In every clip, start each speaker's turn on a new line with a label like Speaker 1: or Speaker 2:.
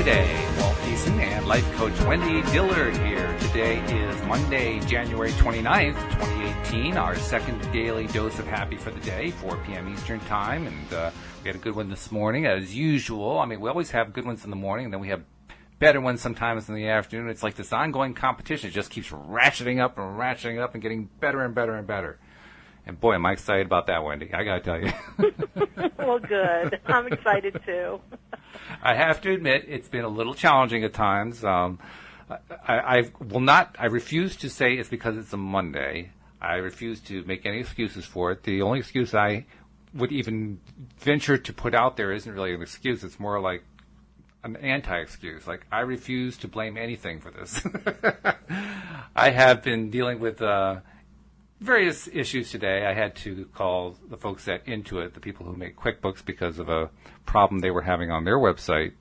Speaker 1: today. Walt and life coach Wendy Dillard here. Today is Monday, January 29th, 2018, our second daily dose of happy for the day, 4 p.m. Eastern Time. And we had a good one this morning, as usual. I mean, we always have good ones in the morning, and then we have better ones sometimes in the afternoon. It's like this ongoing competition. It just keeps ratcheting up and getting better and better and better. And boy, am I excited about that, Wendy. I got to tell you.
Speaker 2: Well, good. I'm excited, too.
Speaker 1: I have to admit, it's been a little challenging at times. I refuse to say it's because it's a Monday. I refuse to make any excuses for it. The only excuse I would even venture to put out there isn't really an excuse. It's more like an anti-excuse. Like, I refuse to blame anything for this. I have been dealing with various issues today. I had to call the folks at Intuit, the people who make QuickBooks, because of a problem they were having on their website.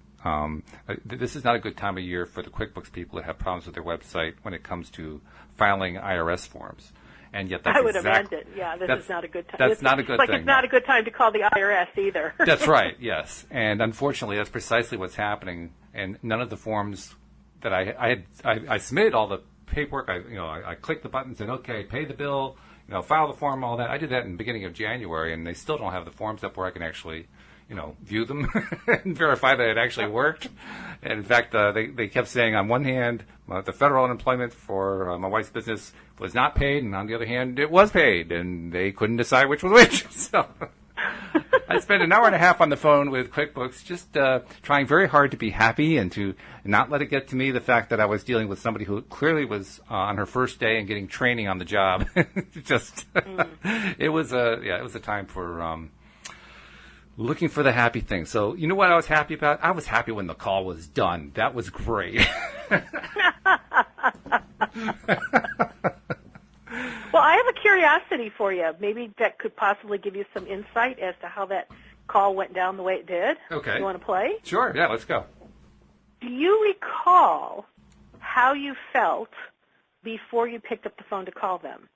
Speaker 1: This is not a good time of year for the QuickBooks people to have problems with their website when it comes to filing IRS forms. And yet that's
Speaker 2: I would imagine, yeah, this is not a good time.
Speaker 1: That's not a good thing.
Speaker 2: It's not a good time to call the IRS either.
Speaker 1: That's right, yes. And unfortunately, that's precisely what's happening. And none of the forms that I submitted all the paperwork. I clicked the buttons and okay, pay the bill, file the form, all that. I did that in the beginning of January, and they still don't have the forms up where I can actually, view them and verify that it actually worked. And in fact, they kept saying on one hand, the federal unemployment for my wife's business was not paid, and on the other hand, it was paid, and they couldn't decide which was which. So I spent an hour and a half on the phone with QuickBooks, just trying very hard to be happy and to not let it get to me the fact that I was dealing with somebody who clearly was on her first day and getting training on the job. It was a time for looking for the happy thing. So you know what I was happy about? I was happy when the call was done. That was great.
Speaker 2: Well, I have a curiosity for you. Maybe that could possibly give you some insight as to how that call went down the way it did.
Speaker 1: Okay.
Speaker 2: You want to play?
Speaker 1: Sure. Yeah, let's go.
Speaker 2: Do you recall how you felt before you picked up the phone to call them?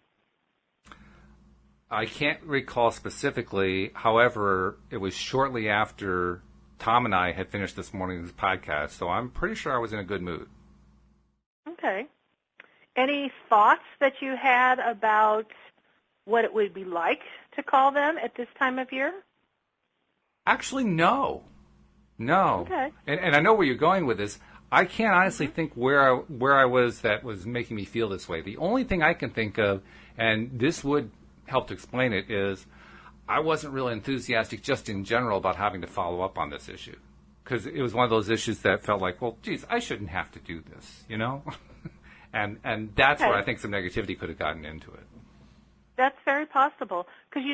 Speaker 1: I can't recall specifically. However, it was shortly after Tom and I had finished this morning's podcast, so I'm pretty sure I was in a good mood.
Speaker 2: Okay. Any thoughts that you had about what it would be like to call them at this time of year?
Speaker 1: Actually, no.
Speaker 2: Okay.
Speaker 1: And I know where you're going with this. I can't honestly think where I was that was making me feel this way. The only thing I can think of, and this would help to explain it, is I wasn't really enthusiastic just in general about having to follow up on this issue. Because it was one of those issues that felt like, well, geez, I shouldn't have to do this, And that's where I think some negativity could have gotten into it.
Speaker 2: That's very possible. Because,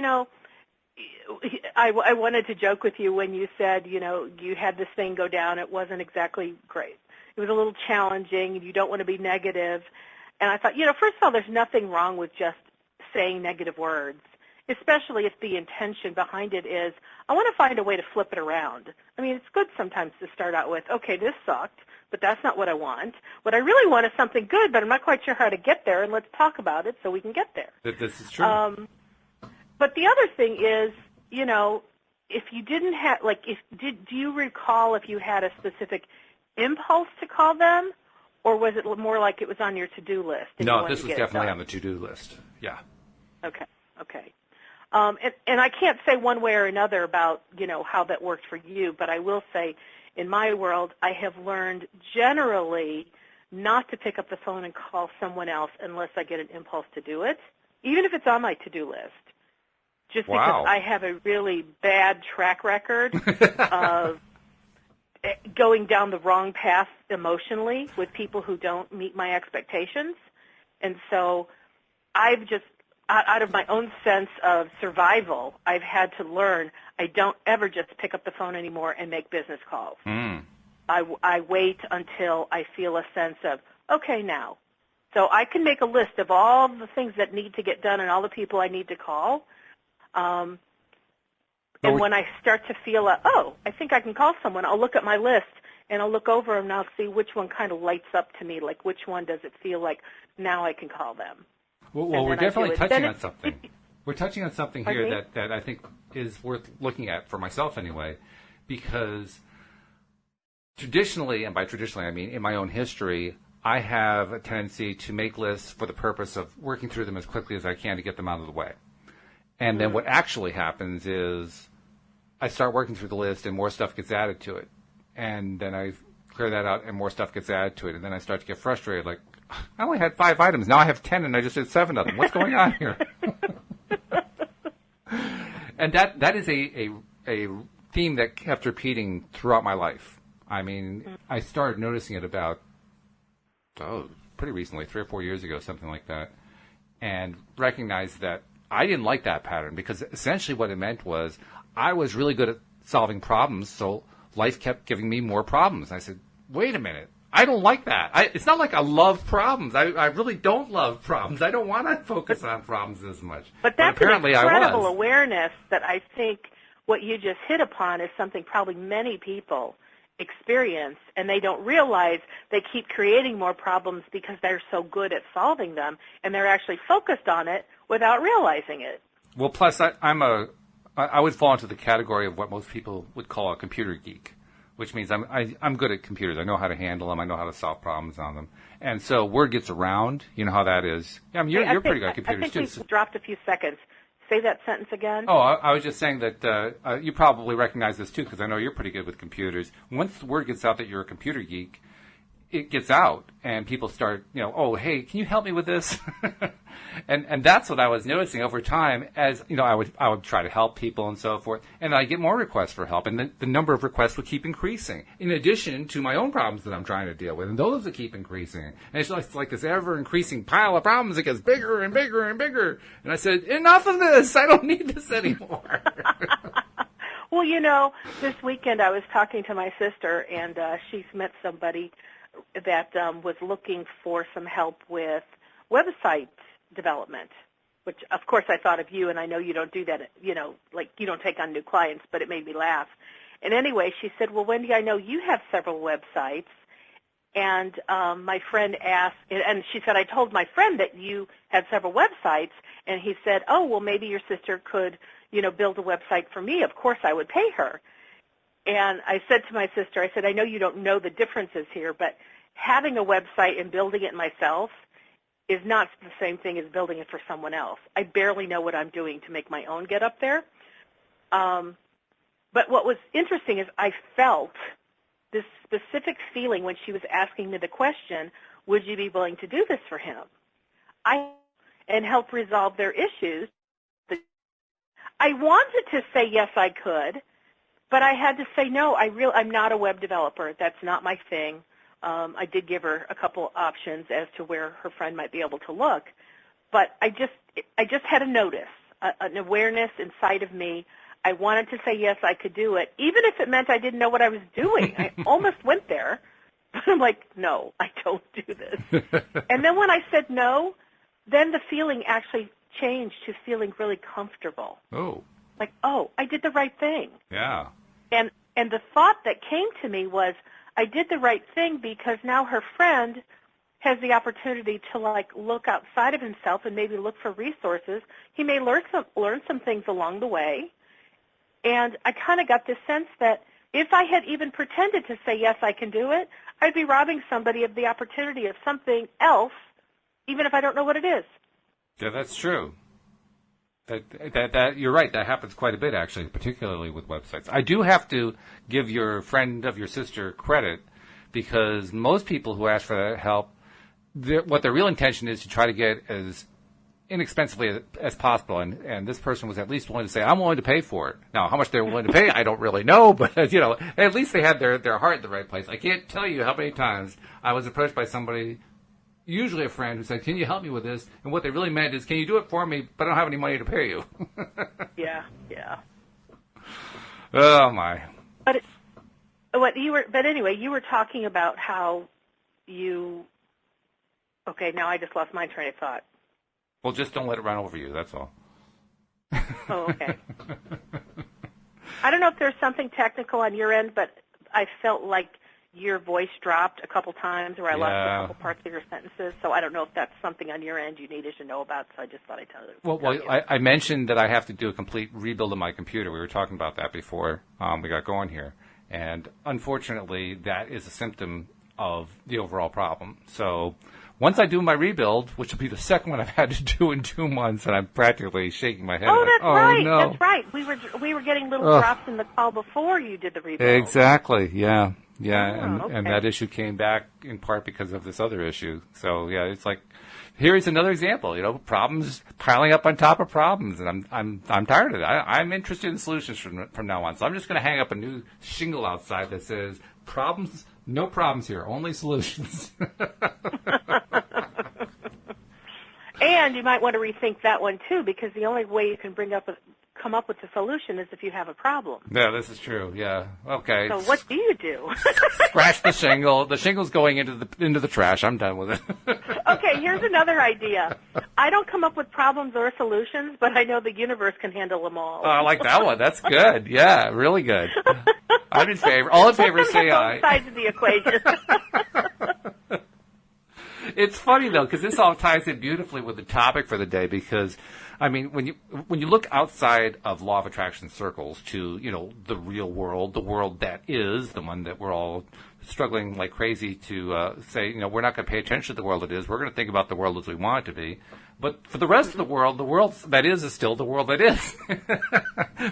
Speaker 2: I wanted to joke with you when you said, you had this thing go down. It wasn't exactly great. It was a little challenging. You don't want to be negative. And I thought, first of all, there's nothing wrong with just saying negative words, especially if the intention behind it is, I want to find a way to flip it around. I mean, it's good sometimes to start out with, okay, this sucked, but that's not what I want. What I really want is something good, but I'm not quite sure how to get there, and let's talk about it so we can get there.
Speaker 1: This is true.
Speaker 2: But the other thing is, if you didn't have, do you recall if you had a specific impulse to call them, or was it more like it was on your to-do list?
Speaker 1: No, this was definitely on the to-do list. Yeah.
Speaker 2: Okay. And I can't say one way or another about, how that worked for you, but I will say in my world, I have learned generally not to pick up the phone and call someone else unless I get an impulse to do it, even if it's on my to-do list. Just because I have a really bad track record of going down the wrong path emotionally with people who don't meet my expectations. And so I've just, out of my own sense of survival, I've had to learn I don't ever just pick up the phone anymore and make business calls. I wait until I feel a sense of, okay, now. So I can make a list of all the things that need to get done and all the people I need to call. And when I start to feel, I think I can call someone, I'll look at my list and I'll look over and I'll see which one kind of lights up to me, like which one does it feel like now I can call them.
Speaker 1: Well, we're definitely touching on something. We're touching on something here that I think is worth looking at, for myself anyway, because traditionally, and by traditionally I mean in my own history, I have a tendency to make lists for the purpose of working through them as quickly as I can to get them out of the way. And then what actually happens is I start working through the list and more stuff gets added to it. And then I clear that out and more stuff gets added to it. And then I start to get frustrated, like, I only had 5 items. Now I have 10 and I just did 7 of them. What's going on here? And that is a theme that kept repeating throughout my life. I mean, I started noticing it about, pretty recently, 3 or 4 years ago, something like that, and recognized that I didn't like that pattern because essentially what it meant was I was really good at solving problems, so life kept giving me more problems. I said, wait a minute. I don't like that. It's not like I love problems. I really don't love problems. I don't want to focus on problems as much.
Speaker 2: But that's an incredible awareness that I think what you just hit upon is something probably many people experience, and they don't realize they keep creating more problems because they're so good at solving them, and they're actually focused on it without realizing it.
Speaker 1: Well, plus I would fall into the category of what most people would call a computer geek, which means I'm good at computers. I know how to handle them. I know how to solve problems on them. And so word gets around. You know how that is. Yeah, I mean, you're pretty good at computers, too.
Speaker 2: I think we dropped a few seconds. Say that sentence again.
Speaker 1: Oh, I was just saying that you probably recognize this, too, because I know you're pretty good with computers. Once the word gets out that you're a computer geek, it gets out, and people start, oh, hey, can you help me with this? and that's what I was noticing over time as, I would try to help people and so forth, and I get more requests for help, and the number of requests would keep increasing, in addition to my own problems that I'm trying to deal with, and those would keep increasing. And it's like this ever-increasing pile of problems that gets bigger and bigger and bigger. And I said, enough of this! I don't need this anymore.
Speaker 2: Well, this weekend I was talking to my sister, and she's met somebody that was looking for some help with website development, which, of course, I thought of you, and I know you don't do that, like you don't take on new clients, but it made me laugh. And anyway, she said, well, Wendy, I know you have several websites, and my friend asked, and she said, I told my friend that you had several websites, and he said, oh, well, maybe your sister could, build a website for me. Of course, I would pay her. And I said to my sister, I said, I know you don't know the differences here, but having a website and building it myself is not the same thing as building it for someone else. I barely know what I'm doing to make my own get up there. But what was interesting is I felt this specific feeling when she was asking me the question, would you be willing to do this for him? And help resolve their issues. I wanted to say yes, I could. But I had to say, no, I'm not a web developer. That's not my thing. I did give her a couple options as to where her friend might be able to look. But I just had a notice, an awareness inside of me. I wanted to say, yes, I could do it, even if it meant I didn't know what I was doing. I almost went there. But I'm like, no, I don't do this. And then when I said no, then the feeling actually changed to feeling really comfortable.
Speaker 1: Oh.
Speaker 2: Like, oh, I did the right thing.
Speaker 1: Yeah.
Speaker 2: And the thought that came to me was, I did the right thing because now her friend has the opportunity to look outside of himself and maybe look for resources. He may learn some things along the way. And I kind of got this sense that if I had even pretended to say, yes, I can do it, I'd be robbing somebody of the opportunity of something else, even if I don't know what it is.
Speaker 1: Yeah, that's true. That you're right. That happens quite a bit, actually, particularly with websites. I do have to give your friend of your sister credit because most people who ask for that help, what their real intention is to try to get as inexpensively as possible. And this person was at least willing to say, I'm willing to pay for it. Now, how much they're willing to pay, I don't really know, but, at least they had their heart in the right place. I can't tell you how many times I was approached by somebody, usually a friend, who said, can you help me with this? And what they really meant is, can you do it for me, but I don't have any money to pay you.
Speaker 2: Yeah.
Speaker 1: Oh, my.
Speaker 2: But anyway, you were talking about how okay, now I just lost my train of thought.
Speaker 1: Well, just don't let it run over you, that's all.
Speaker 2: Oh, okay. I don't know if there's something technical on your end, but I felt like your voice dropped a couple times, or I lost a couple parts of your sentences. So I don't know if that's something on your end you needed to know about. So I just thought I'd tell you.
Speaker 1: Well, I mentioned that I have to do a complete rebuild of my computer. We were talking about that before we got going here, And unfortunately, that is a symptom of the overall problem. So once I do my rebuild, which will be the second one I've had to do in 2 months, and I'm practically shaking my head.
Speaker 2: Oh, that's right.
Speaker 1: No.
Speaker 2: That's right. We were getting little drops in the call before you did the rebuild.
Speaker 1: Exactly. Yeah.
Speaker 2: Oh,
Speaker 1: And that issue came back in part because of this other issue. So yeah, it's like, here's another example. Problems piling up on top of problems, and I'm tired of it. I'm interested in solutions from now on. So I'm just going to hang up a new shingle outside that says problems. No problems here, only solutions.
Speaker 2: And you might want to rethink that one too, because the only way you can come up with a solution is if you have a problem.
Speaker 1: Yeah, this is true. Yeah. Okay.
Speaker 2: So what do you do?
Speaker 1: Scratch the shingle. The shingle's going into the trash. I'm done with it.
Speaker 2: Okay, here's another idea. I don't come up with problems or solutions, but I know the universe can handle them all.
Speaker 1: Oh, I like that one. That's good. Yeah, really good. I'm in favor. All in favor, say aye.
Speaker 2: Both sides of the equation.
Speaker 1: It's funny though, because this all ties in beautifully with the topic for the day. Because, I mean, when you look outside of law of attraction circles to the real world, the world that is the one that we're all struggling like crazy to say, we're not going to pay attention to the world that is. We're going to think about the world as we want it to be. But for the rest of the world that is still the world that is,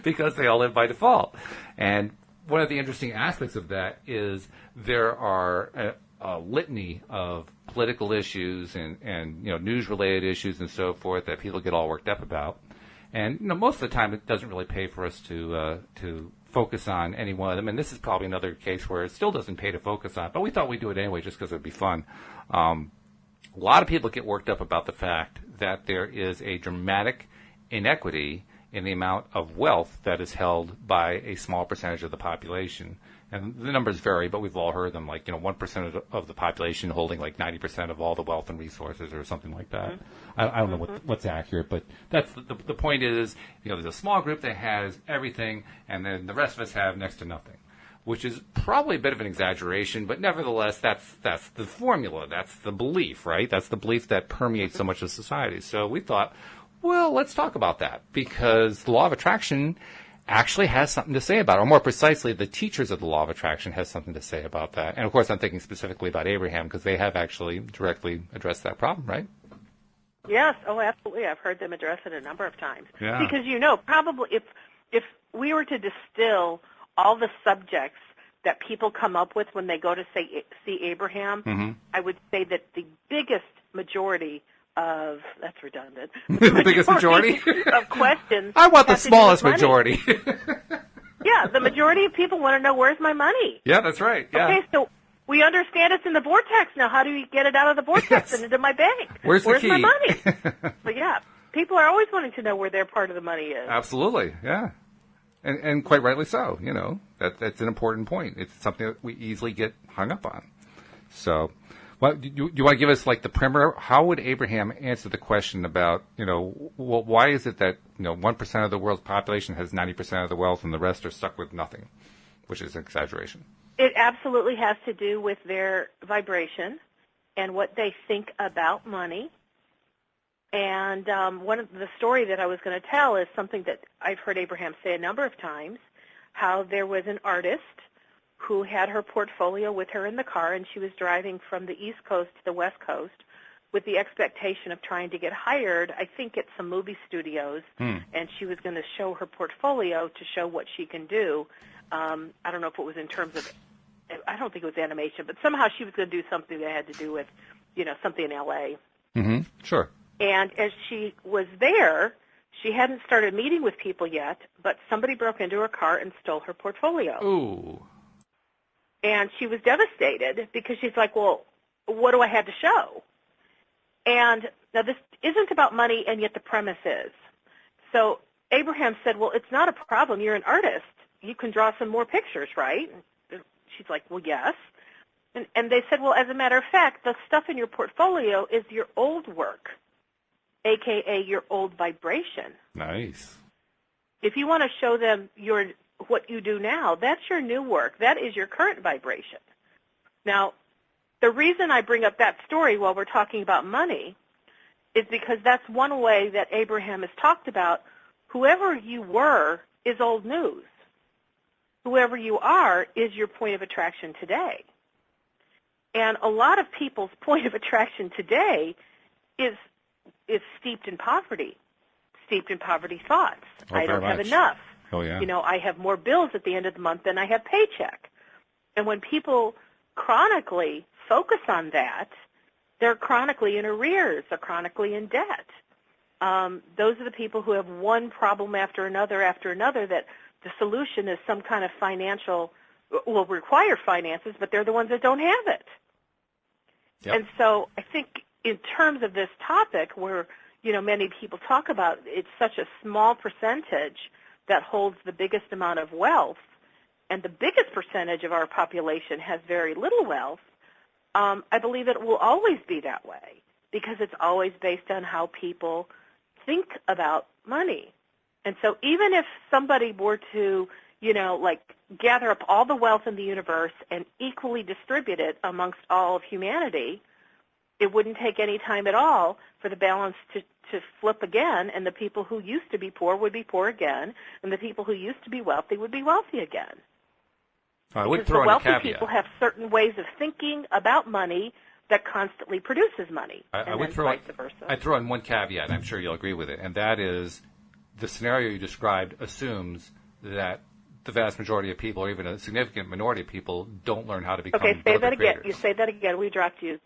Speaker 1: because they all live by default. And one of the interesting aspects of that is there are a litany of political issues and news-related issues and so forth that people get all worked up about. And most of the time it doesn't really pay for us to focus on any one of them. And this is probably another case where it still doesn't pay to focus on, but we thought we'd do it anyway just because it would be fun. A lot of people get worked up about the fact that there is a dramatic inequity in the amount of wealth that is held by a small percentage of the population. And the numbers vary, but we've all heard them, like 1% of the population holding like 90% of all the wealth and resources, or something like that. Mm-hmm. I don't know what's accurate, but that's the point is, there's a small group that has everything, and then the rest of us have next to nothing, which is probably a bit of an exaggeration, but nevertheless, that's the formula, that's the belief, right? That's the belief that permeates so much of society. So we thought, well, let's talk about that, because the law of attraction actually has something to say about it, or more precisely, the teachers of the law of attraction has something to say about that. And of course, I'm thinking specifically about Abraham, because they have actually directly addressed that problem, right?
Speaker 2: Yes, oh, absolutely. I've heard them address it a number of times.
Speaker 1: Yeah.
Speaker 2: Because probably if we were to distill all the subjects that people come up with when they go to see Abraham,
Speaker 1: mm-hmm.
Speaker 2: I would say that the biggest majority of, that's redundant.
Speaker 1: The biggest majority
Speaker 2: of questions.
Speaker 1: I want the smallest majority.
Speaker 2: Yeah, the majority of people want to know, where's my money?
Speaker 1: Yeah, that's right. Yeah.
Speaker 2: Okay, so we understand it's in the vortex now. How do we get it out of the vortex and into my bank?
Speaker 1: Where's the key?
Speaker 2: My money? But yeah, people are always wanting to know where their part of the money is.
Speaker 1: Absolutely, yeah. And quite rightly so. That's an important point. It's something that we easily get hung up on. So, well, do you want to give us like the primer? How would Abraham answer the question about, why is it that 1% of the world's population has 90% of the wealth and the rest are stuck with nothing, which is an exaggeration?
Speaker 2: It absolutely has to do with their vibration and what they think about money. And one of the story that I was going to tell is something that I've heard Abraham say a number of times, how there was an artist who had her portfolio with her in the car, and she was driving from the East Coast to the West Coast with the expectation of trying to get hired, I think, at some movie studios, and she was going to show her portfolio to show what she can do. I don't know if it was in terms of, I don't think it was animation, but somehow she was going to do something that had to do with, something in L.A.
Speaker 1: Mm-hmm. Sure.
Speaker 2: And as she was there, she hadn't started meeting with people yet, but somebody broke into her car and stole her portfolio.
Speaker 1: Ooh.
Speaker 2: And she was devastated because she's like, well, what do I have to show? And now this isn't about money, and yet the premise is. So Abraham said, well, it's not a problem. You're an artist. You can draw some more pictures, right? And she's like, well, yes. And they said, well, as a matter of fact, the stuff in your portfolio is your old work, a.k.a. your old vibration.
Speaker 1: Nice.
Speaker 2: If you want to show them what you do now, that's your new work. That is your current vibration. Now, the reason I bring up that story while we're talking about money is because that's one way that Abraham has talked about whoever you were is old news. whoever you are is your point of attraction today. And a lot of people's point of attraction today is steeped in poverty thoughts.
Speaker 1: Oh,
Speaker 2: I don't have
Speaker 1: much.
Speaker 2: enough.
Speaker 1: Oh, yeah.
Speaker 2: I have more bills at the end of the month than I have paycheck. And when people chronically focus on that, they're chronically in arrears, they're chronically in debt. Those are the people who have one problem after another, that the solution is some kind of will require finances, but they're the ones that don't have it.
Speaker 1: Yep.
Speaker 2: And so I think in terms of this topic where, many people talk about it's such a small percentage that holds the biggest amount of wealth, and the biggest percentage of our population has very little wealth, I believe it will always be that way because it's always based on how people think about money. And so even if somebody were to, gather up all the wealth in the universe and equally distribute it amongst all of humanity, it wouldn't take any time at all for the balance to flip again, and the people who used to be poor would be poor again, and the people who used to be wealthy would be wealthy again.
Speaker 1: I would
Speaker 2: Because
Speaker 1: throw
Speaker 2: the
Speaker 1: in a
Speaker 2: wealthy
Speaker 1: caveat.
Speaker 2: people have certain ways of thinking about money that constantly produces money,
Speaker 1: I would
Speaker 2: vice versa.
Speaker 1: I'd throw in one caveat, and I'm sure you'll agree with it, and that is the scenario you described assumes that the vast majority of people, or even a significant minority of people, don't learn how to become
Speaker 2: Okay, say that again.
Speaker 1: creators.
Speaker 2: You say that again. We dropped you.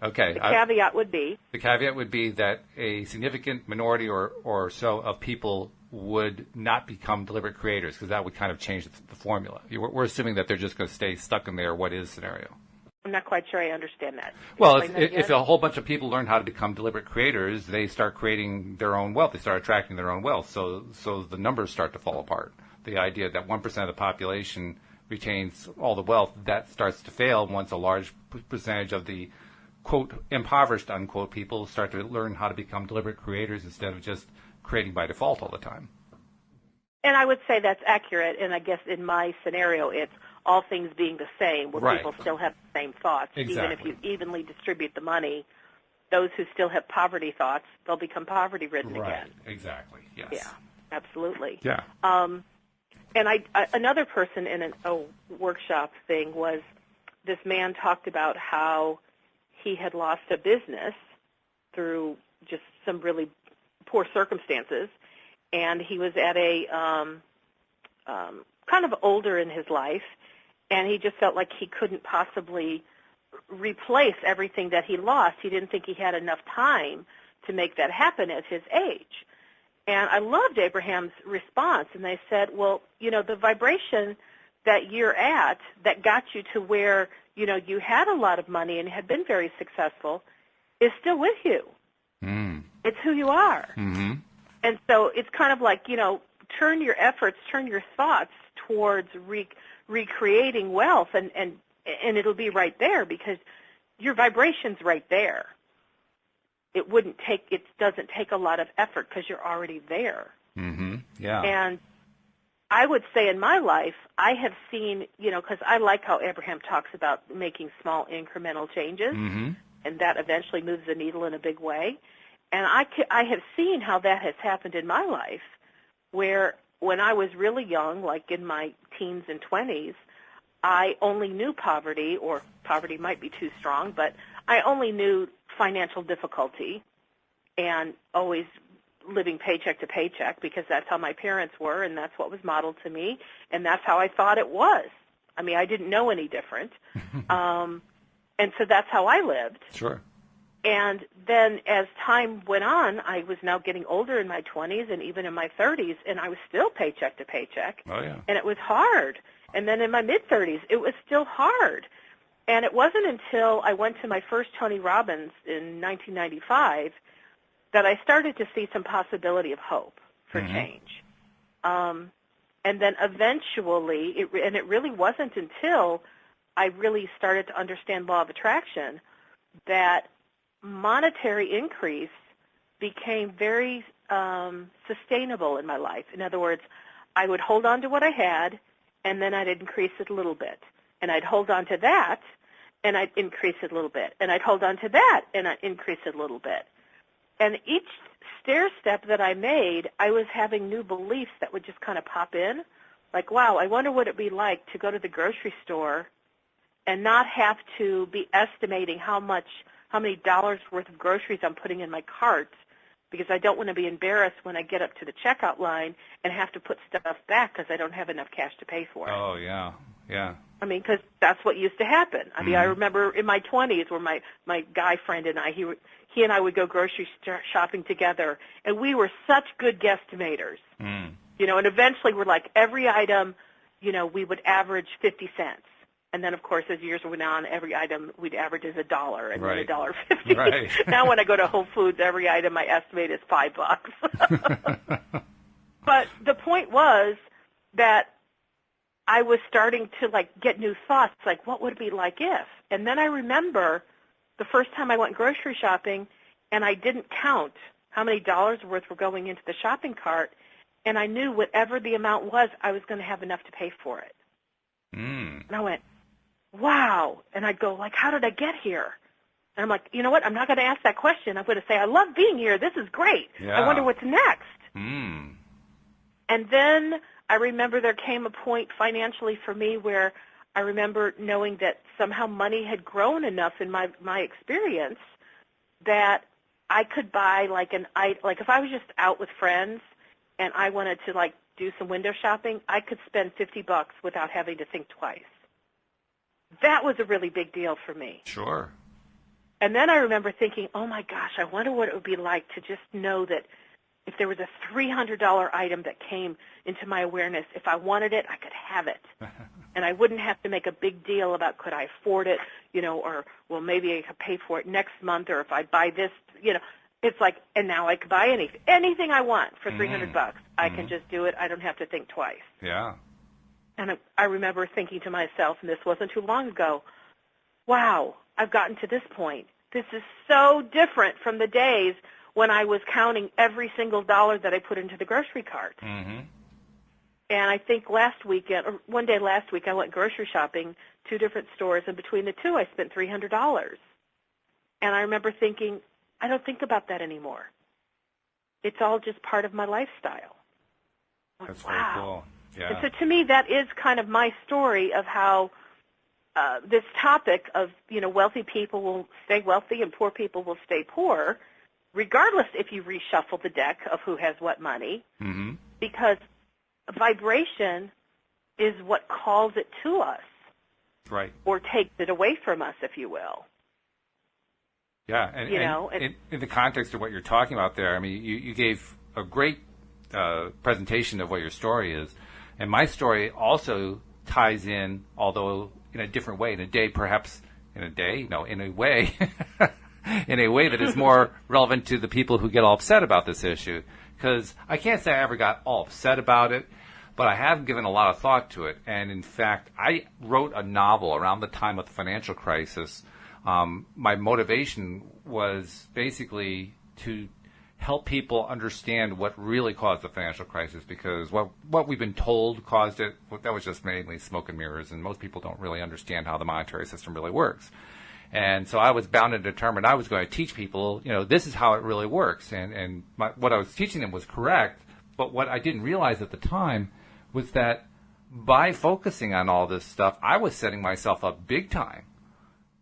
Speaker 1: Okay.
Speaker 2: The caveat would be?
Speaker 1: The caveat would be that a significant minority or so of people would not become deliberate creators, because that would kind of change the formula. We're assuming that they're just going to stay stuck in their what is scenario.
Speaker 2: I'm not quite sure I understand that.
Speaker 1: Well,
Speaker 2: Explain that
Speaker 1: if
Speaker 2: again?
Speaker 1: a whole bunch of people learn how to become deliberate creators, they start creating their own wealth. They start attracting their own wealth. So the numbers start to fall apart. The idea that 1% of the population retains all the wealth, that starts to fail once a large percentage of the, quote, impoverished, unquote, people start to learn how to become deliberate creators instead of just creating by default all the time.
Speaker 2: And I would say that's accurate, and I guess in my scenario it's all things being the same, where
Speaker 1: Right.
Speaker 2: people still have the same thoughts.
Speaker 1: Exactly.
Speaker 2: Even if you evenly distribute the money, those who still have poverty thoughts, they'll become poverty-ridden again.
Speaker 1: Exactly, yes.
Speaker 2: Yeah, absolutely.
Speaker 1: Yeah.
Speaker 2: And another person in a workshop thing was this man talked about how he had lost a business through just some really poor circumstances, and he was at a kind of older in his life, and he just felt like he couldn't possibly replace everything that he lost. He didn't think he had enough time to make that happen at his age. And I loved Abraham's response, and they said, well, the vibration that you're at that got you to where, you had a lot of money and had been very successful is still with you.
Speaker 1: Mm.
Speaker 2: It's who you are.
Speaker 1: Mm-hmm.
Speaker 2: And so it's kind of like, turn your efforts, turn your thoughts towards recreating wealth, and it'll be right there because your vibration's right there. It doesn't take a lot of effort because you're already there.
Speaker 1: Mm-hmm. Yeah.
Speaker 2: And I would say in my life, I have seen, because I like how Abraham talks about making small incremental changes,
Speaker 1: Mm-hmm.
Speaker 2: and that eventually moves the needle in a big way. And I have seen how that has happened in my life, where when I was really young, like in my teens and 20s, I only knew poverty, or poverty might be too strong, but I only knew financial difficulty and always living paycheck to paycheck because that's how my parents were and that's what was modeled to me and that's how I thought it was. I mean, I didn't know any different. And so that's how I lived.
Speaker 1: Sure.
Speaker 2: And then as time went on, I was now getting older in my 20s and even in my 30s, and I was still paycheck to paycheck.
Speaker 1: Oh, yeah.
Speaker 2: And it was hard. And then in my mid-30s, it was still hard. And it wasn't until I went to my first Tony Robbins in 1995 that I started to see some possibility of hope for change. And then eventually, it really wasn't until I really started to understand law of attraction that monetary increase became very sustainable in my life. In other words, I would hold on to what I had, and then I'd increase it a little bit. And I'd hold on to that, and I'd increase it a little bit. And I'd hold on to that, and I'd increase it a little bit. And each stair step that I made, I was having new beliefs that would just kind of pop in. like, wow, I wonder what it'd be like to go to the grocery store and not have to be estimating how many dollars worth of groceries I'm putting in my cart, because I don't want to be embarrassed when I get up to the checkout line and have to put stuff back because I don't have enough cash to pay for it.
Speaker 1: Oh, yeah, yeah.
Speaker 2: I mean, because that's what used to happen. I mean, I remember in my 20s where my guy friend and I, he and I would go grocery shopping together, and we were such good guesstimators. You know, and eventually we're like, every item, you know, we would average 50 cents. And then, of course, as years went on, every item we'd average is $1 and then $1.50.
Speaker 1: Right.
Speaker 2: Now when I go to Whole Foods, every item I estimate is $5. But the point was that I was starting to, like, get new thoughts, like, what would it be like if? And then I remember the first time I went grocery shopping, and I didn't count how many dollars worth were going into the shopping cart, and I knew whatever the amount was, I was going to have enough to pay for it. And I went, wow. And I'd go, like, how did I get here? And I'm like, you know what? I'm not going to ask that question. I'm going to say, I love being here. This is great.
Speaker 1: Yeah.
Speaker 2: I wonder what's next. And then I remember there came a point financially for me where I remember knowing that somehow money had grown enough in my experience that I could buy like if I was just out with friends and I wanted to like do some window shopping, I could spend $50 without having to think twice. That was a really big deal for me.
Speaker 1: Sure.
Speaker 2: And then I remember thinking, oh my gosh, I wonder what it would be like to just know that if there was a $300 item that came into my awareness, if I wanted it, I could have it. And I wouldn't have to make a big deal about could I afford it, you know, or, well, maybe I could pay for it next month, or if I buy this, you know. It's like, and now I could buy anything I want for $300. I can just do it. I don't have to think twice.
Speaker 1: Yeah.
Speaker 2: And I remember thinking to myself, and this wasn't too long ago, wow, I've gotten to this point. This is so different from the days when I was counting every single dollar that I put into the grocery cart. And I think one day last week, I went grocery shopping, 2 different stores, and between the two, I spent $300. And I remember thinking, I don't think about that anymore. It's all just part of my lifestyle.
Speaker 1: That's
Speaker 2: wow.
Speaker 1: very cool. Yeah.
Speaker 2: And so to me, that is kind of my story of how this topic of, you know, wealthy people will stay wealthy and poor people will stay poor, regardless if you reshuffle the deck of who has what money, because vibration is what calls it to us.
Speaker 1: Right.
Speaker 2: Or takes it away from us, if you will.
Speaker 1: Yeah, and in the context of what you're talking about there, I mean, you gave a great presentation of what your story is, and my story also ties in, although in a different way, in a way, in a way that is more relevant to the people who get all upset about this issue, because I can't say I ever got all upset about it, but I have given a lot of thought to it, and in fact, I wrote a novel around the time of the financial crisis. My motivation was basically to help people understand what really caused the financial crisis, because what we've been told caused it, that was just mainly smoke and mirrors, and most people don't really understand how the monetary system really works. And so I was bound and determined I was going to teach people, you know, this is how it really works. And what I was teaching them was correct, but what I didn't realize at the time was that by focusing on all this stuff, I was setting myself up big time,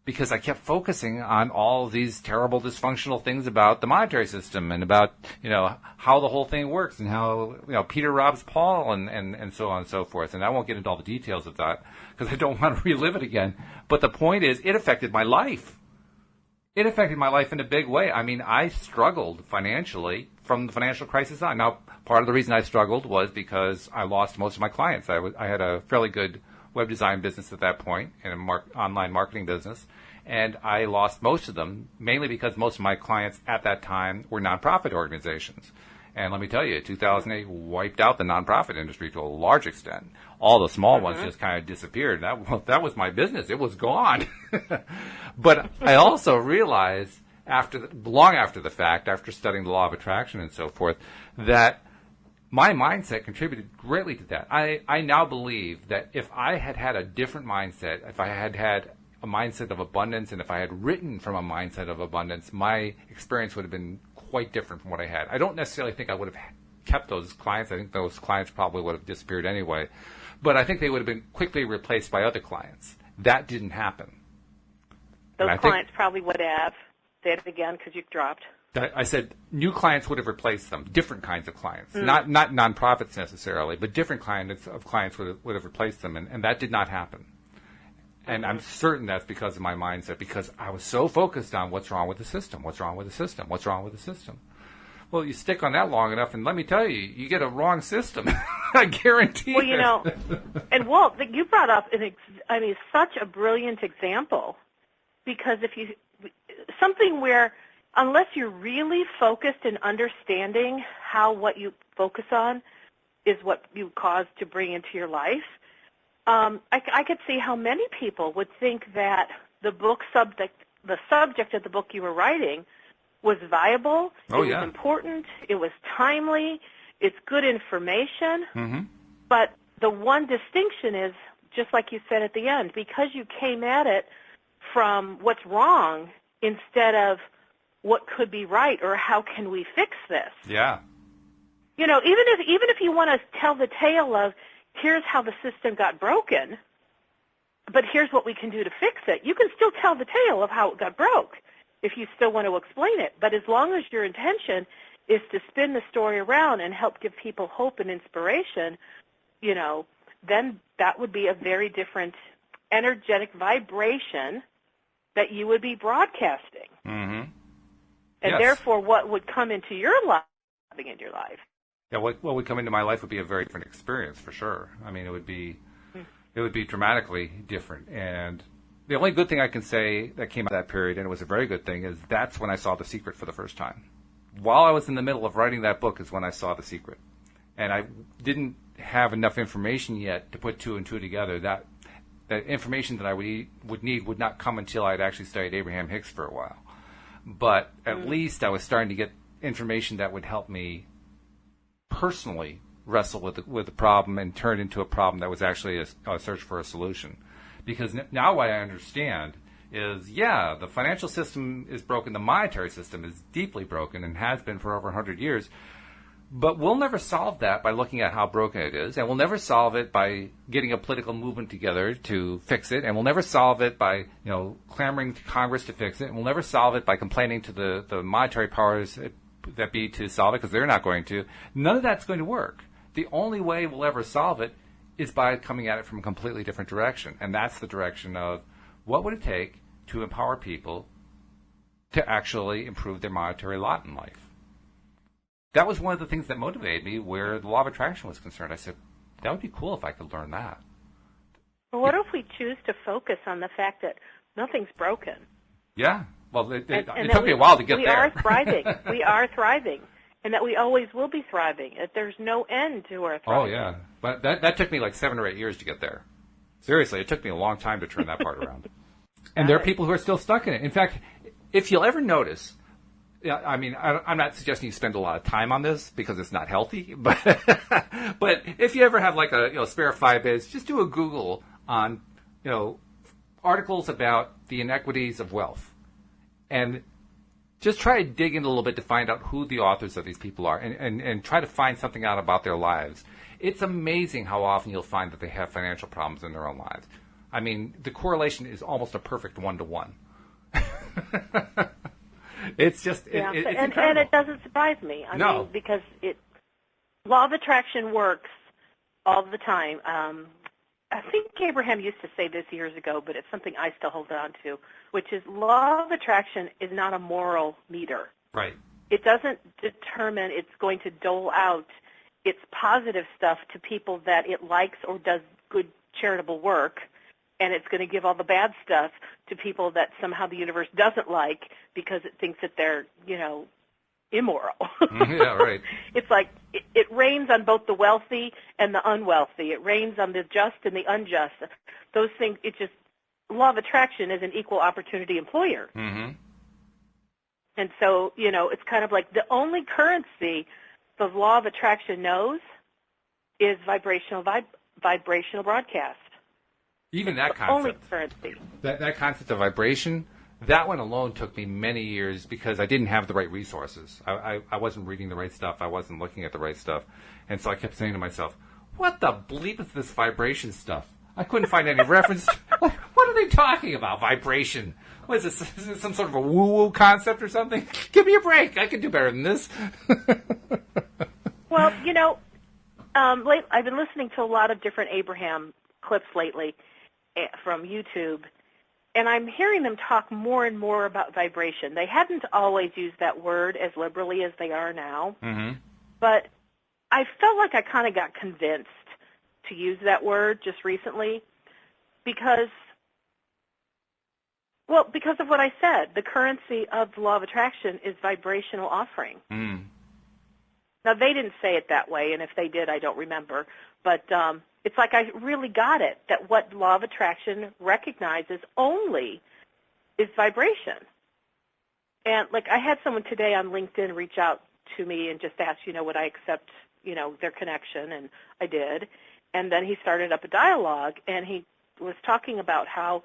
Speaker 1: because I kept focusing on all these terrible dysfunctional things about the monetary system and about, you know, how the whole thing works and how, you know, Peter robs Paul and so on and so forth. And I won't get into all the details of that because I don't want to relive it again. But the point is, it affected my life. It affected my life in a big way. I mean, I struggled financially from the financial crisis on. Now, part of the reason I struggled was because I lost most of my clients. I had a fairly good web design business at that point and an online marketing business, and I lost most of them, mainly because most of my clients at that time were nonprofit organizations. And let me tell you, 2008 wiped out the nonprofit industry to a large extent. All the small ones just kind of disappeared. That was my business. It was gone. But I also realized long after the fact, after studying the law of attraction and so forth, that my mindset contributed greatly to that. I now believe that if I had had a different mindset, if I had had a mindset of abundance, and if I had written from a mindset of abundance, my experience would have been quite different from what I had. I don't necessarily think I would have kept those clients. I think those clients probably would have disappeared anyway. But I think they would have been quickly replaced by other clients. That didn't happen.
Speaker 2: Those clients probably would have. Say it again because you dropped.
Speaker 1: I said new clients would have replaced them, different kinds of clients, not nonprofits necessarily, but different kinds of clients would have replaced them, and that did not happen. And I'm certain that's because of my mindset, because I was so focused on what's wrong with the system, what's wrong with the system, what's wrong with the system. Well, you stick on that long enough, and let me tell you, you get a wrong system. I guarantee
Speaker 2: Well, you know, and Walt, you brought up, such a brilliant example, because something where, unless you're really focused in understanding how what you focus on is what you cause to bring into your life, I could see how many people would think that the subject of the book you were writing was viable, it was important, it was timely, it's good information, but the one distinction is, just like you said at the end, because you came at it from what's wrong instead of what could be right or how can we fix this.
Speaker 1: Yeah.
Speaker 2: You know, even if you want to tell the tale of here's how the system got broken, but here's what we can do to fix it, you can still tell the tale of how it got broke if you still want to explain it. But as long as your intention is to spin the story around and help give people hope and inspiration, you know, then that would be a very different energetic vibration that you would be broadcasting.
Speaker 1: Mm-hmm.
Speaker 2: And therefore, what would come into your life,
Speaker 1: Yeah, what would come into my life would be a very different experience for sure. I mean, it would be dramatically different. And the only good thing I can say that came out of that period, and it was a very good thing, is that's when I saw The Secret for the first time. While I was in the middle of writing that book is when I saw The Secret. And I didn't have enough information yet to put two and two together. That information that I would need would not come until I had actually studied Abraham Hicks for a while. But at least I was starting to get information that would help me personally wrestle with the problem and turn it into a problem that was actually a search for a solution. Because now what I understand is, the financial system is broken, the monetary system is deeply broken and has been for over 100 years, but we'll never solve that by looking at how broken it is, and we'll never solve it by getting a political movement together to fix it, and we'll never solve it by, clamoring to Congress to fix it, and we'll never solve it by complaining to the monetary powers that be to solve it, because they're not going to. None of that's going to work. The only way we'll ever solve it is by coming at it from a completely different direction, and that's the direction of what would it take to empower people to actually improve their monetary lot in life. That was one of the things that motivated me where the law of attraction was concerned. I said, that would be cool if I could learn that.
Speaker 2: Well, what if we choose to focus on the fact that nothing's broken?
Speaker 1: Yeah. Well, it took me a while to get there.
Speaker 2: We are thriving. We are thriving. And that we always will be thriving. That there's no end to our thriving.
Speaker 1: Oh, yeah. But that took me like 7 or 8 years to get there. Seriously, it took me a long time to turn that part around. And there are people who are still stuck in it. In fact, if you'll ever notice, I mean, I'm not suggesting you spend a lot of time on this because it's not healthy, but if you ever have like a spare 5 minutes, just do a Google on articles about the inequities of wealth, and just try to dig in a little bit to find out who the authors of these people are, and try to find something out about their lives. It's amazing how often you'll find that they have financial problems in their own lives. I mean, the correlation is almost a perfect 1-to-1. It's just, it's incredible.
Speaker 2: And it doesn't surprise me. I mean, because law of attraction works all the time. I think Abraham used to say this years ago, but it's something I still hold on to, which is law of attraction is not a moral meter.
Speaker 1: Right.
Speaker 2: It doesn't determine it's going to dole out its positive stuff to people that it likes or does good charitable work, and it's going to give all the bad stuff to people that somehow the universe doesn't like because it thinks that they're, immoral.
Speaker 1: Yeah, right.
Speaker 2: It's like it rains on both the wealthy and the unwealthy. It rains on the just and the unjust. Those things, law of attraction is an equal opportunity employer.
Speaker 1: Mm-hmm.
Speaker 2: And so, it's kind of like the only currency the law of attraction knows is vibrational broadcast.
Speaker 1: Even that concept.
Speaker 2: Only currency.
Speaker 1: That concept of vibration, that one alone took me many years because I didn't have the right resources. I wasn't reading the right stuff. I wasn't looking at the right stuff. And so I kept saying to myself, what the bleep is this vibration stuff? I couldn't find any reference. What are they talking about, vibration? What is this? Is this some sort of a woo-woo concept or something? Give me a break. I can do better than this.
Speaker 2: Well, I've been listening to a lot of different Abraham clips lately from YouTube, and I'm hearing them talk more and more about vibration. They hadn't always used that word as liberally as they are now, but I felt like I kind of got convinced to use that word just recently because of what I said. The currency of the law of attraction is vibrational offering. Now, they didn't say it that way, and if they did, I don't remember. But it's like I really got it, that what law of attraction recognizes only is vibration. And, like, I had someone today on LinkedIn reach out to me and just ask, would I accept, their connection, and I did. And then he started up a dialogue, and he was talking about how,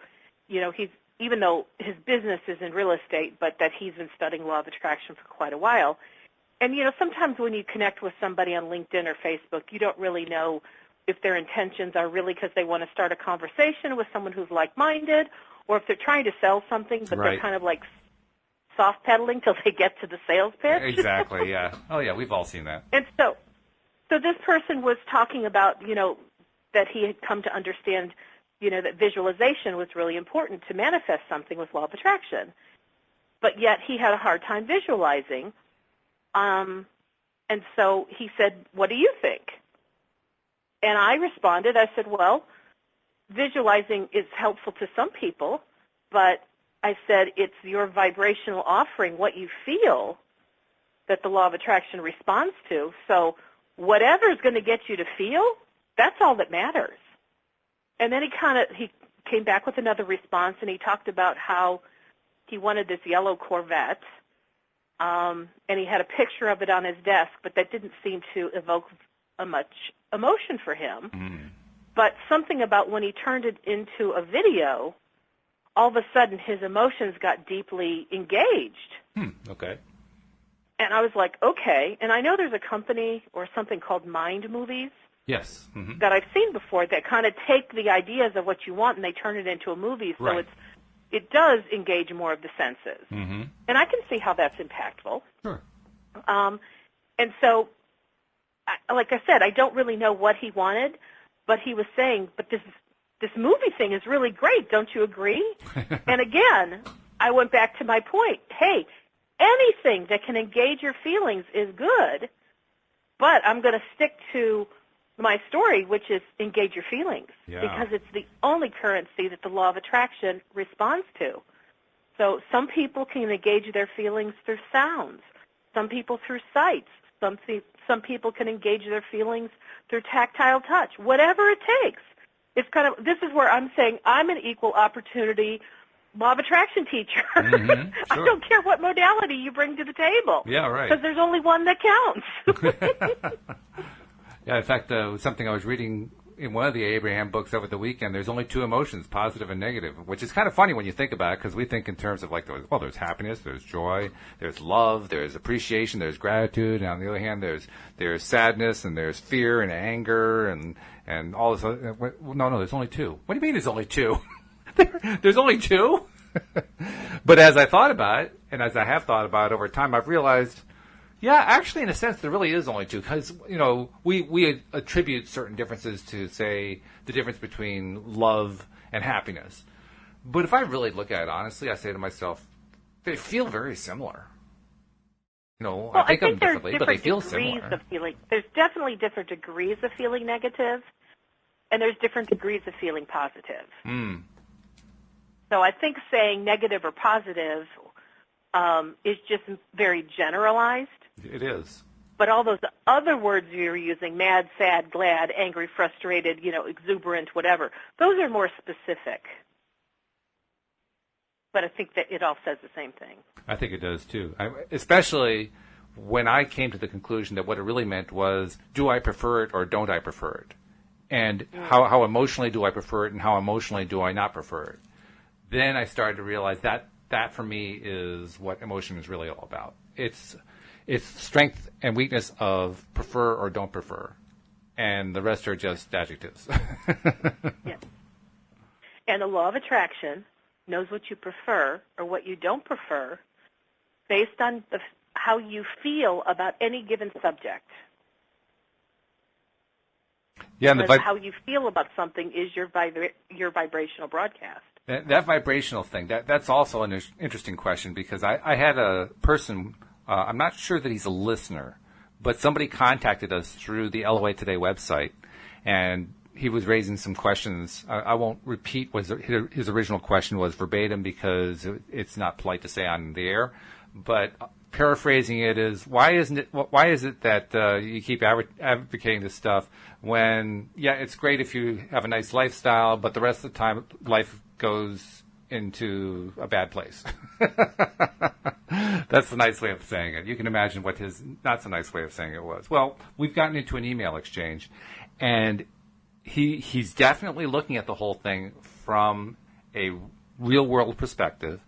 Speaker 2: he's, even though his business is in real estate, but that he's been studying law of attraction for quite a while. And, sometimes when you connect with somebody on LinkedIn or Facebook, you don't really know if their intentions are really because they want to start a conversation with someone who's like-minded, or if they're trying to sell something, but they're kind of like soft pedaling till they get to the sales pitch.
Speaker 1: Exactly, yeah. Oh, yeah, we've all seen that.
Speaker 2: And so this person was talking about, that he had come to understand, that visualization was really important to manifest something with law of attraction. But yet he had a hard time visualizing. And so he said, what do you think? And I responded, I said, well, visualizing is helpful to some people, but I said it's your vibrational offering, what you feel, that the law of attraction responds to. So whatever is going to get you to feel, that's all that matters. And then he came back with another response, and he talked about how he wanted this yellow Corvette, and he had a picture of it on his desk, but that didn't seem to evoke much emotion for him. But something about when he turned it into a video, all of a sudden his emotions got deeply engaged.
Speaker 1: Okay.
Speaker 2: And I was like, okay. And I know there's a company or something called Mind Movies.
Speaker 1: Yes.
Speaker 2: That I've seen before that kind of take the ideas of what you want and they turn it into a movie. So it does engage more of the senses. And I can see how that's impactful.
Speaker 1: Sure.
Speaker 2: And so, like I said, I don't really know what he wanted, but he was saying, but this movie thing is really great. Don't you agree? And again, I went back to my point. Hey, anything that can engage your feelings is good, but I'm going to stick to my story, which is engage your feelings, because it's the only currency that the law of attraction responds to. So some people can engage their feelings through sounds, some people through sights, some people can engage their feelings through tactile touch, whatever it takes. It's this is where I'm saying I'm an equal opportunity law of attraction teacher.
Speaker 1: Sure.
Speaker 2: I don't care what modality you bring to the table.
Speaker 1: Yeah, right.
Speaker 2: Because there's only one that counts.
Speaker 1: Yeah, in fact, something I was reading in one of the Abraham books over the weekend, there's only two emotions, positive and negative, which is kind of funny when you think about it, because we think in terms of there's happiness, there's joy, there's love, there's appreciation, there's gratitude, and on the other hand, there's sadness, and there's fear and anger, and all this other, no, there's only two. What do you mean there's only two? There's only two? But as I thought about it, and as I have thought about it over time, I've realized, yeah, actually, in a sense, there really is only two, because, we attribute certain differences to, say, the difference between love and happiness. But if I really look at it honestly, I say to myself, they feel very similar. I think of them differently, but they feel similar.
Speaker 2: Of feeling. There's definitely different degrees of feeling negative, and there's different degrees of feeling positive. So I think saying negative or positive is just very generalized.
Speaker 1: It is.
Speaker 2: But all those other words you're using, mad, sad, glad, angry, frustrated, exuberant, whatever, those are more specific. But I think that it all says the same thing.
Speaker 1: I think it does, too. Especially when I came to the conclusion that what it really meant was, do I prefer it or don't I prefer it? And how emotionally do I prefer it and how emotionally do I not prefer it? Then I started to realize that that for me is what emotion is really all about. It's strength and weakness of prefer or don't prefer, and the rest are just adjectives.
Speaker 2: Yes. And the law of attraction knows what you prefer or what you don't prefer based on how you feel about any given subject.
Speaker 1: Yeah, and
Speaker 2: how you feel about something is your vibrational broadcast.
Speaker 1: That vibrational thing, that's also an interesting question, because I had a person, I'm not sure that he's a listener, but somebody contacted us through the LOA Today website, and he was raising some questions. I won't repeat what his original question was verbatim, because it's not polite to say on the air, but paraphrasing it is, why is it that you keep advocating this stuff when, yeah, it's great if you have a nice lifestyle, but the rest of the time life goes into a bad place. That's the nice way of saying it. You can imagine what his not so nice way of saying it was. Well, we've gotten into an email exchange, and he's definitely looking at the whole thing from a real-world perspective.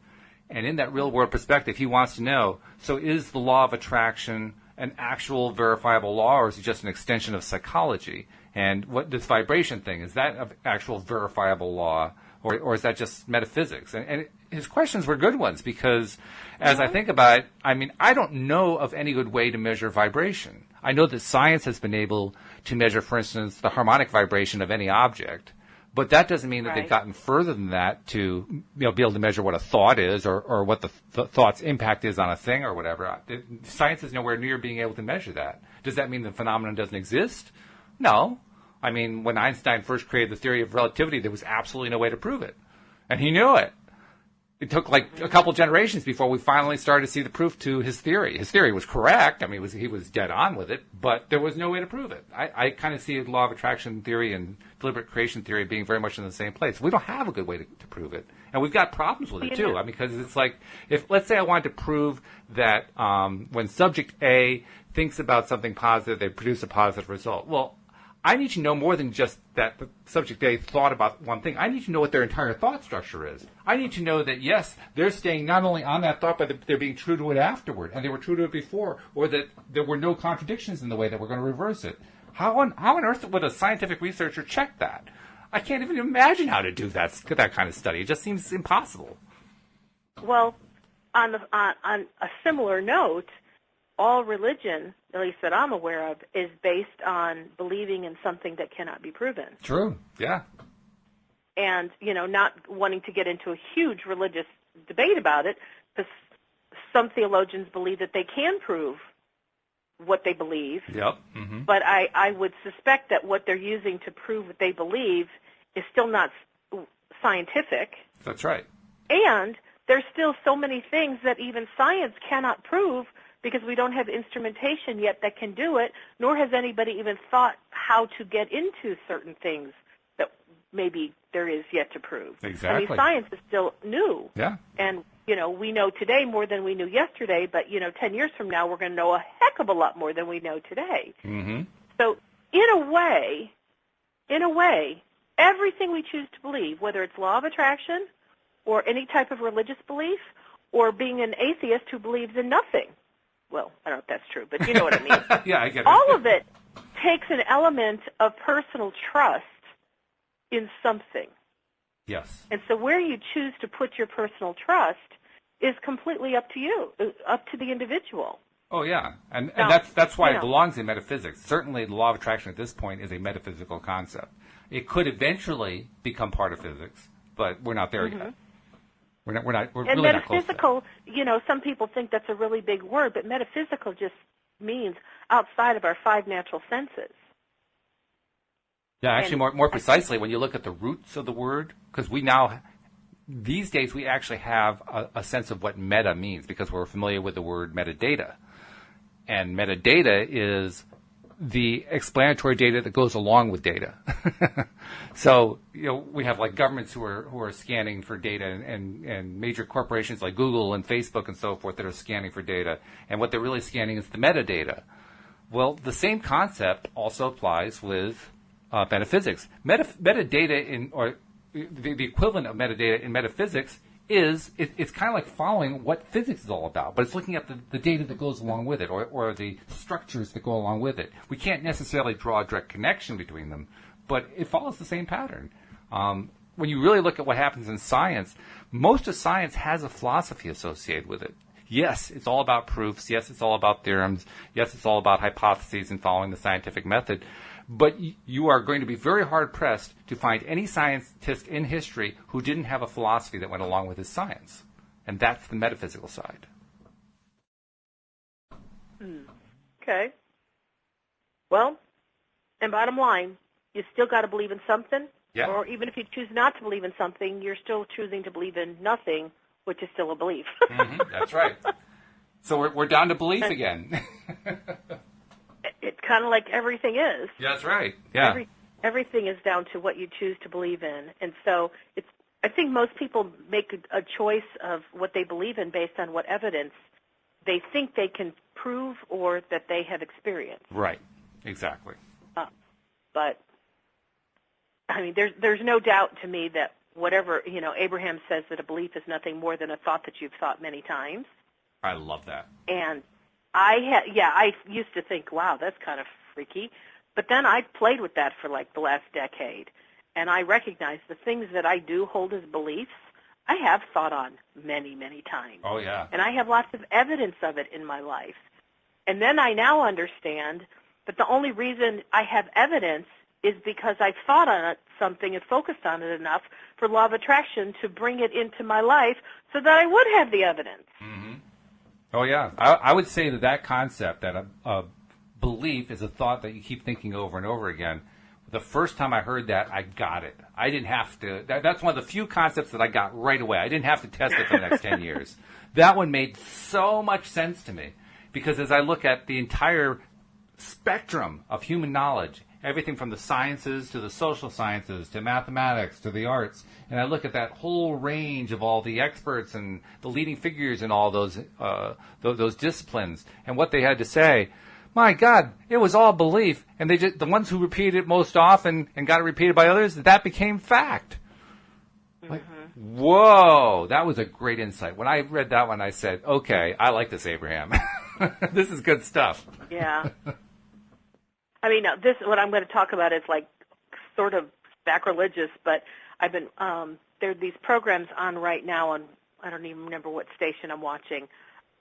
Speaker 1: And in that real-world perspective, he wants to know, so is the law of attraction an actual verifiable law, or is it just an extension of psychology? And what this vibration thing, is that an actual verifiable law, or is that just metaphysics? And his questions were good ones, because as I think about it, I mean, I don't know of any good way to measure vibration. I know that science has been able to measure, for instance, the harmonic vibration of any object, but that doesn't mean that they've gotten further than that to be able to measure what a thought is, or what the thought's impact is on a thing or whatever. Science is nowhere near being able to measure that. Does that mean the phenomenon doesn't exist? No. I mean, when Einstein first created the theory of relativity, there was absolutely no way to prove it. And he knew it. It took like a couple generations before we finally started to see the proof to his theory. His theory was correct. I mean, he was dead on with it, but there was no way to prove it. I kind of see the law of attraction theory and deliberate creation theory being very much in the same place. We don't have a good way to prove it. And we've got problems with it, too. I mean, because it's like, if let's say I wanted to prove that when subject A thinks about something positive, they produce a positive result. Well, I need to know more than just that the subject A thought about one thing. I need to know what their entire thought structure is. I need to know that, yes, they're staying not only on that thought, but they're being true to it afterward, and they were true to it before, or that there were no contradictions in the way that we're going to reverse it. How on earth would a scientific researcher check that? I can't even imagine how to do that kind of study. It just seems impossible.
Speaker 2: Well, on a similar note, all religion, at least that I'm aware of, is based on believing in something that cannot be proven.
Speaker 1: True, yeah.
Speaker 2: And, not wanting to get into a huge religious debate about it, because some theologians believe that they can prove what they believe.
Speaker 1: Yep. Mm-hmm.
Speaker 2: But I would suspect that what they're using to prove what they believe is still not scientific.
Speaker 1: That's right.
Speaker 2: And there's still so many things that even science cannot prove, because we don't have instrumentation yet that can do it, nor has anybody even thought how to get into certain things that maybe there is yet to prove.
Speaker 1: Exactly.
Speaker 2: I mean, science is still new.
Speaker 1: Yeah.
Speaker 2: And, we know today more than we knew yesterday, but, 10 years from now we're going to know a heck of a lot more than we know today.
Speaker 1: Mm-hmm.
Speaker 2: So, in a way, everything we choose to believe, whether it's law of attraction or any type of religious belief, or being an atheist who believes in nothing, well, I don't know if that's true, but you know what I mean.
Speaker 1: Yeah, I get it.
Speaker 2: All of it takes an element of personal trust in something.
Speaker 1: Yes.
Speaker 2: And so where you choose to put your personal trust is completely up to you, up to the individual.
Speaker 1: Oh, yeah. And
Speaker 2: Now,
Speaker 1: that's why it belongs in metaphysics. Certainly the law of attraction at this point is a metaphysical concept. It could eventually become part of physics, but we're not there yet. We're really not close to that.
Speaker 2: And metaphysical, some people think that's a really big word, but metaphysical just means outside of our five natural senses.
Speaker 1: Yeah, actually, more precisely, when you look at the roots of the word, because these days we actually have a sense of what meta means, because we're familiar with the word metadata. And metadata is the explanatory data that goes along with data. So, we have like governments who are scanning for data, and major corporations like Google and Facebook and so forth that are scanning for data. And what they're really scanning is the metadata. Well, the same concept also applies with metaphysics. Metadata or the equivalent of metadata in metaphysics it's kind of like following what physics is all about, but it's looking at the data that goes along with it, or the structures that go along with it. We can't necessarily draw a direct connection between them, but it follows the same pattern. When you really look at what happens in science, most of science has a philosophy associated with it. Yes, it's all about proofs. Yes, it's all about theorems. Yes, it's all about hypotheses and following the scientific method. But you are going to be very hard-pressed to find any scientist in history who didn't have a philosophy that went along with his science. And that's the metaphysical side.
Speaker 2: Okay. Well, and bottom line, you still got to believe in something.
Speaker 1: Yeah.
Speaker 2: Or even if you choose not to believe in something, you're still choosing to believe in nothing, which is still a belief.
Speaker 1: That's right. So we're down to belief again.
Speaker 2: It's kind of like everything is.
Speaker 1: Yeah, that's right. Yeah.
Speaker 2: Everything is down to what you choose to believe in. And so I think most people make a choice of what they believe in based on what evidence they think they can prove or that they have experienced.
Speaker 1: Right. Exactly.
Speaker 2: But, I mean, there's no doubt to me that whatever, Abraham says that a belief is nothing more than a thought that you've thought many times.
Speaker 1: I love that.
Speaker 2: And I used to think, wow, that's kind of freaky. But then I played with that for like the last decade. And I recognize the things that I do hold as beliefs, I have thought on many, many times.
Speaker 1: Oh, yeah.
Speaker 2: And I have lots of evidence of it in my life. And then I now understand that the only reason I have evidence is because I've thought on something and focused on it enough for law of attraction to bring it into my life so that I would have the evidence.
Speaker 1: Mm-hmm. Oh, yeah. I would say that concept, that a belief is a thought that you keep thinking over and over again. The first time I heard that, I got it. I didn't have to. That's one of the few concepts that I got right away. I didn't have to test it for the next 10 years. That one made so much sense to me because as I look at the entire spectrum of human knowledge, everything from the sciences to the social sciences to mathematics to the arts, and I look at that whole range of all the experts and the leading figures in all those disciplines and what they had to say. My God, it was all belief, and the ones who repeated it most often and got it repeated by others, that became fact. Mm-hmm. Like, whoa, that was a great insight. When I read that one, I said, okay, I like this, Abraham. This is good stuff.
Speaker 2: Yeah. I mean, what I'm going to talk about is like sort of sacrilegious, but I've been there are these programs on right now on, I don't even remember what station I'm watching,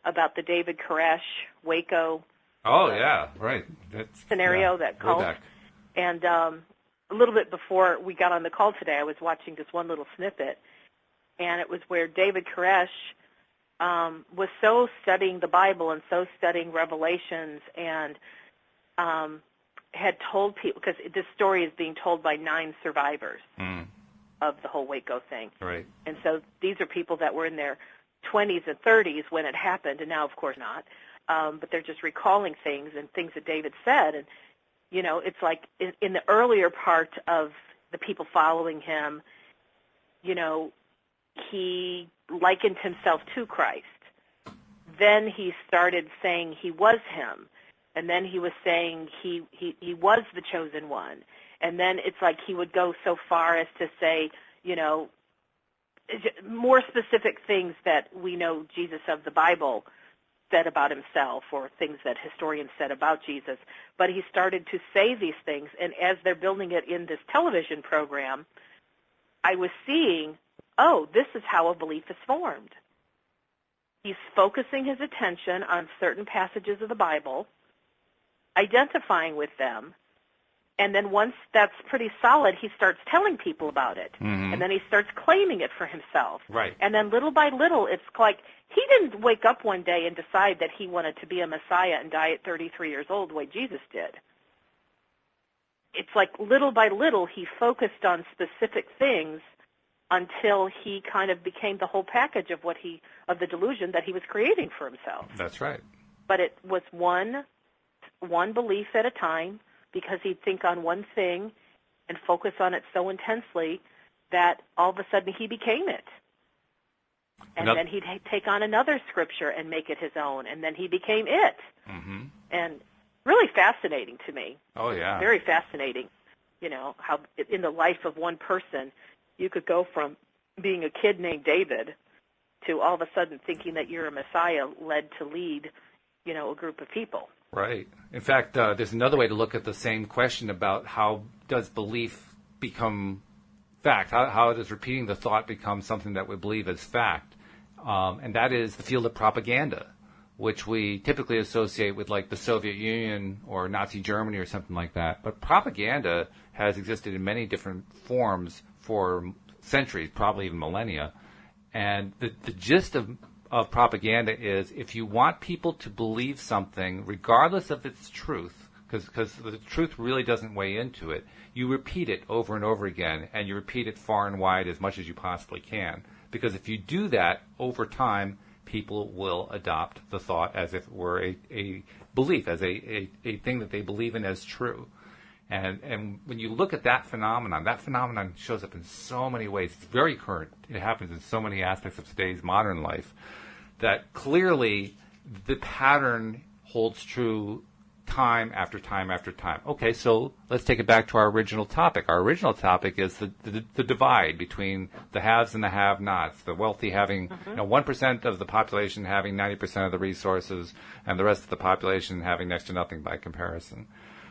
Speaker 2: about the David Koresh, Waco.
Speaker 1: Oh, yeah, right.
Speaker 2: Scenario, that cult. And a little bit before we got on the call today, I was watching this one little snippet, and it was where David Koresh was so studying the Bible and so studying Revelations and had told people, because this story is being told by 9 survivors of the whole Waco thing. Right. And so these are people that were in their 20s and 30s when it happened, and now, of course, not. But they're just recalling things and things that David said. And, it's like in the earlier part of the people following him, he likened himself to Christ. Then he started saying he was him. And then he was saying he was the chosen one. And then it's like he would go so far as to say, more specific things that we know Jesus of the Bible said about himself or things that historians said about Jesus. But he started to say these things, and as they're building it in this television program, I was seeing, this is how a belief is formed. He's focusing his attention on certain passages of the Bible, identifying with them, and then once that's pretty solid, he starts telling people about it. Mm-hmm. And then he starts claiming it for himself. Right. And then little by little, it's like he didn't wake up one day and decide that he wanted to be a Messiah and die at 33 years old the way Jesus did. It's like little by little, he focused on specific things until he kind of became the whole package of of the delusion that he was creating for himself.
Speaker 1: That's right.
Speaker 2: But it was one belief at a time, because he'd think on one thing and focus on it so intensely that all of a sudden he became it. And then he'd take on another scripture and make it his own, and then he became it. Mm-hmm. And really fascinating to me.
Speaker 1: Oh, yeah.
Speaker 2: Very fascinating, how in the life of one person you could go from being a kid named David to all of a sudden thinking that you're a messiah led to lead, a group of people.
Speaker 1: Right. In fact, there's another way to look at the same question about how does belief become fact? How does repeating the thought become something that we believe as fact? And that is the field of propaganda, which we typically associate with like the Soviet Union or Nazi Germany or something like that. But propaganda has existed in many different forms for centuries, probably even millennia. And the gist of propaganda is if you want people to believe something, regardless of its truth, because the truth really doesn't weigh into it, you repeat it over and over again, and you repeat it far and wide as much as you possibly can. Because if you do that over time, people will adopt the thought as if it were a belief, as a thing that they believe in as true. And when you look at that phenomenon shows up in so many ways. It's very current. It happens in so many aspects of today's modern life that clearly the pattern holds true time after time after time. Okay, so let's take it back to our original topic. Our original topic is the divide between the haves and the have-nots, the wealthy having 1% of the population having 90% of the resources and the rest of the population having next to nothing by comparison.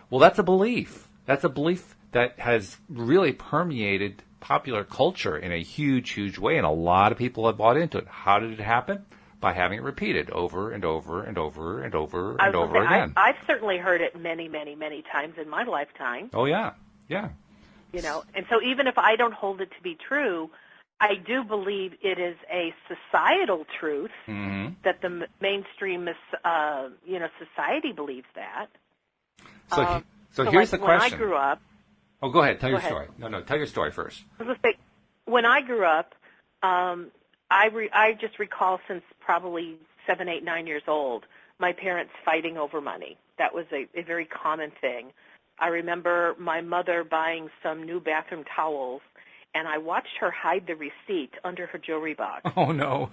Speaker 1: Well, that's a belief. That's a belief that has really permeated popular culture in a huge, huge way, and a lot of people have bought into it. How did it happen? By having it repeated over and over and over and over and over again.
Speaker 2: I've certainly heard it many, many, many times in my lifetime.
Speaker 1: Oh, yeah. Yeah.
Speaker 2: And so even if I don't hold it to be true, I do believe it is a societal truth that the mainstream, society believes that.
Speaker 1: So here's the question.
Speaker 2: When I grew up...
Speaker 1: Oh, go ahead. Tell your story. No, tell your story first.
Speaker 2: I was going to say, when I grew up, I just recall since probably 7, 8, 9 years old, my parents fighting over money. That was a very common thing. I remember my mother buying some new bathroom towels, and I watched her hide the receipt under her jewelry box.
Speaker 1: Oh, no.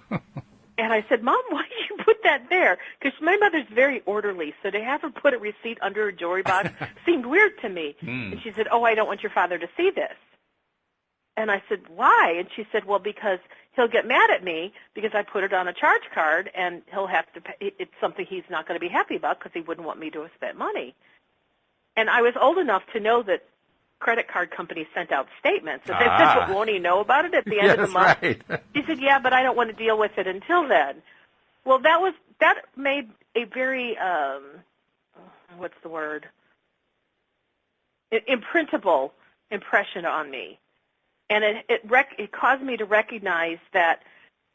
Speaker 2: And I said, Mom, why did you put that there? Because my mother's very orderly, so to have her put a receipt under her jewelry box seemed weird to me. And she said, oh, I don't want your father to see this. And I said, why? And she said, well, because he'll get mad at me because I put it on a charge card, and he'll have to pay. It's something he's not going to be happy about because he wouldn't want me to have spent money. And I was old enough to know that credit card companies sent out statements. And they said, but won't he know about it at the end of the month?
Speaker 1: Right.
Speaker 2: She said, yeah, but I don't want to deal with it until then. Well, that made a very, what's the word, imprintable impression on me. And it caused me to recognize that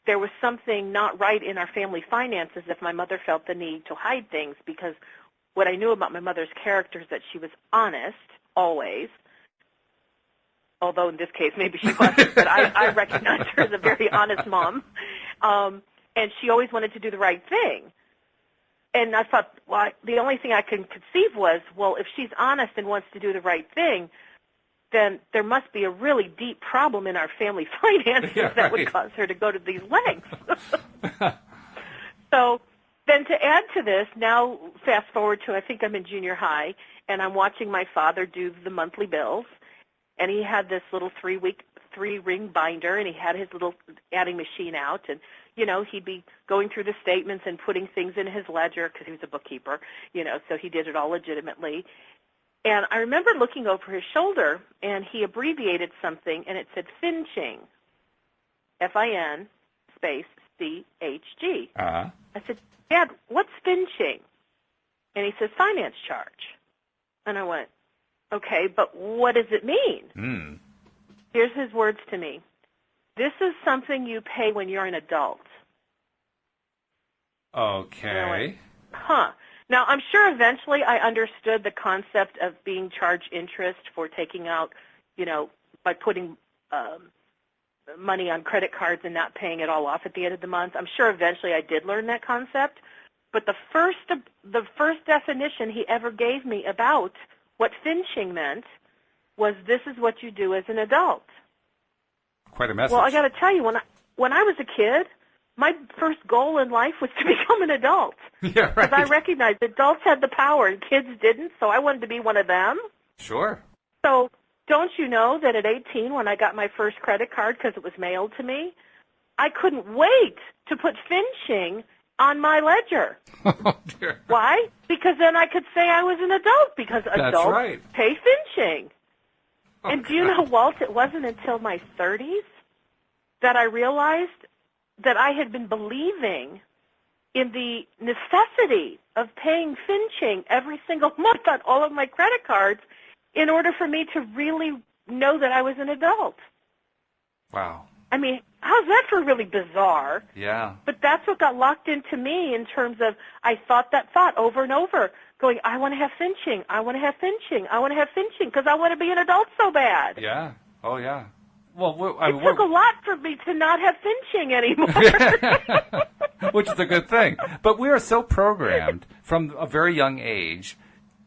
Speaker 2: there was something not right in our family finances if my mother felt the need to hide things, because what I knew about my mother's character is that she was honest, always, although in this case maybe she wasn't, but I recognized her as a very honest mom. And she always wanted to do the right thing. And I thought, well, the only thing I can conceive was, well, if she's honest and wants to do the right thing, then there must be a really deep problem in our family finances that would cause her to go to these lengths. So then to add to this, now fast forward to I think I'm in junior high, and I'm watching my father do the monthly bills, and he had this little 3-ring binder, and he had his little adding machine out, and, he'd be going through the statements and putting things in his ledger because he was a bookkeeper, so he did it all legitimately. And I remember looking over his shoulder, and he abbreviated something, and it said finching, F-I-N space C-H-G. I said, Dad, what's finching? And he says, finance charge. And I went, okay, but what does it mean? Here's his words to me. This is something you pay when you're an adult.
Speaker 1: Okay.
Speaker 2: Now, I'm sure eventually I understood the concept of being charged interest for taking out, by putting money on credit cards and not paying it all off at the end of the month. I'm sure eventually I did learn that concept. But the first definition he ever gave me about what finching meant was this is what you do as an adult.
Speaker 1: Quite a message.
Speaker 2: Well, I got to tell you, when I was a kid, my first goal in life was to become an adult.
Speaker 1: Yeah, right.
Speaker 2: Because I recognized adults had the power and kids didn't, so I wanted to be one of them.
Speaker 1: Sure.
Speaker 2: So don't you know that at 18, when I got my first credit card because it was mailed to me, I couldn't wait to put finching on my ledger.
Speaker 1: Oh, dear.
Speaker 2: Why? Because then I could say I was an adult, because adults
Speaker 1: right.
Speaker 2: pay finching.
Speaker 1: Oh,
Speaker 2: and do you know, Walt, it wasn't until my 30s that I realized that I had been believing in the necessity of paying finching every single month on all of my credit cards in order for me to really know that I was an adult.
Speaker 1: Wow.
Speaker 2: I mean, how's that for really bizarre?
Speaker 1: Yeah.
Speaker 2: But that's what got locked into me in terms of I thought that thought over and over, going, I want to have finching, I want to have finching, I want to have finching, because I want to be an adult so bad.
Speaker 1: Yeah. Oh, yeah. Well,
Speaker 2: it took a lot for me to not have finching anymore.
Speaker 1: Which is a good thing. But we are so programmed from a very young age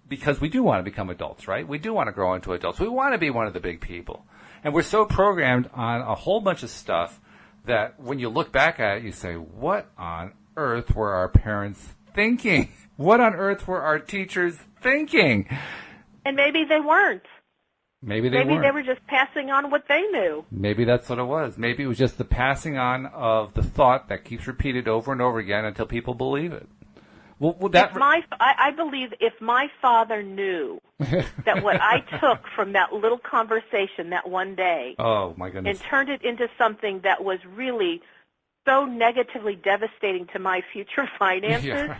Speaker 1: because we do want to become adults, right? We do want to grow into adults. We want to be one of the big people. And we're so programmed on a whole bunch of stuff that when you look back at it, you say, what on earth were our parents thinking? What on earth were our teachers thinking?
Speaker 2: And maybe they weren't.
Speaker 1: Maybe they
Speaker 2: were just passing on what they knew.
Speaker 1: Maybe that's what it was. Maybe it was just the passing on of the thought that keeps repeated over and over again until people believe it. Well,
Speaker 2: I believe if my father knew that what I took from that little conversation that one day,
Speaker 1: oh my goodness,
Speaker 2: and turned it into something that was really so negatively devastating to my future finances,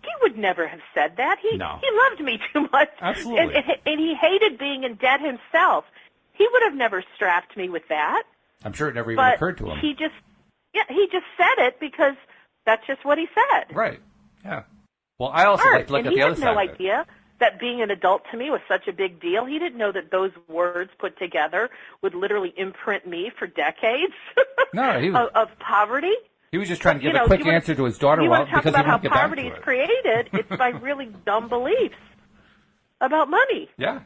Speaker 2: he would never have said that. He loved me too much.
Speaker 1: Absolutely.
Speaker 2: And he hated being in debt himself. He would have never strapped me with that.
Speaker 1: I'm sure it never even occurred to him.
Speaker 2: He just said it because that's just what he said.
Speaker 1: Right. Yeah. Well, I also like to look at the other side.
Speaker 2: And he had no idea that being an adult to me was such a big deal. He didn't know that those words put together would literally imprint me for decades of poverty.
Speaker 1: He was just trying to give a quick answer to his daughter because he wanted to get back to it.
Speaker 2: You want to talk about how poverty is created, it's by really dumb beliefs about money.
Speaker 1: Yeah.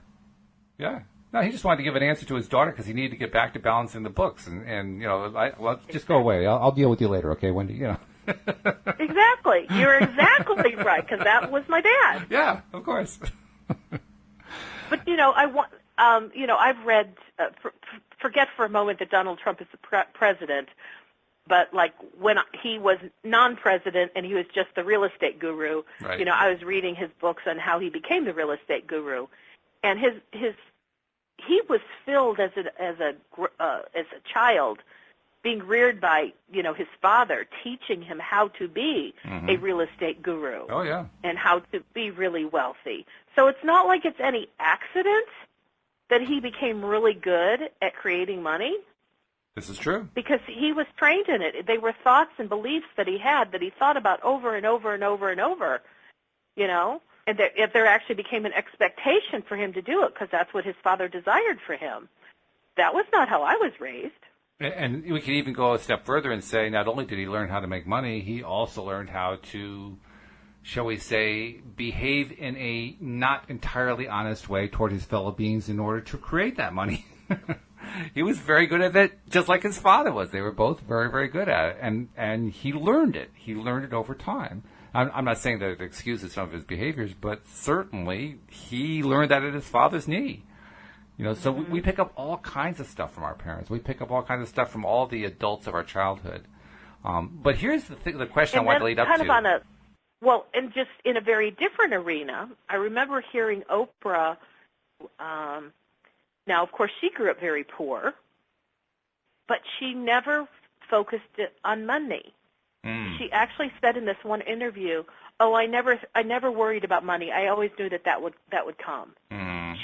Speaker 1: Yeah. No, he just wanted to give an answer to his daughter because he needed to get back to balancing the books. And just go away. I'll deal with you later, okay, Wendy? You know.
Speaker 2: Exactly. You're exactly right, because that was my dad.
Speaker 1: Yeah, of course.
Speaker 2: But, I've read, forget for a moment that Donald Trump is the president, but like when he was non-president and he was just the real estate guru,
Speaker 1: right.
Speaker 2: I was reading his books on how he became the real estate guru. And he was filled as a child, being reared by, his father, teaching him how to be a real estate guru.
Speaker 1: Oh, yeah.
Speaker 2: And how to be really wealthy. So it's not like it's any accident that he became really good at creating money.
Speaker 1: This is true.
Speaker 2: Because he was trained in it. They were thoughts and beliefs that he had that he thought about over and over and over and over, And if there actually became an expectation for him to do it because that's what his father desired for him. That was not how I was raised.
Speaker 1: And we could even go a step further and say not only did he learn how to make money, he also learned how to, shall we say, behave in a not entirely honest way toward his fellow beings in order to create that money. He was very good at it, just like his father was. They were both very, very good at it. And he learned it. He learned it over time. I'm not saying that it excuses some of his behaviors, but certainly he learned that at his father's knee. So we pick up all kinds of stuff from our parents. We pick up all kinds of stuff from all the adults of our childhood. But here's the question I want to lead up to.
Speaker 2: And just in a very different arena, I remember hearing Oprah. Now, of course, she grew up very poor, but she never focused on money. She actually said in this one interview, I never worried about money. I always knew that would come.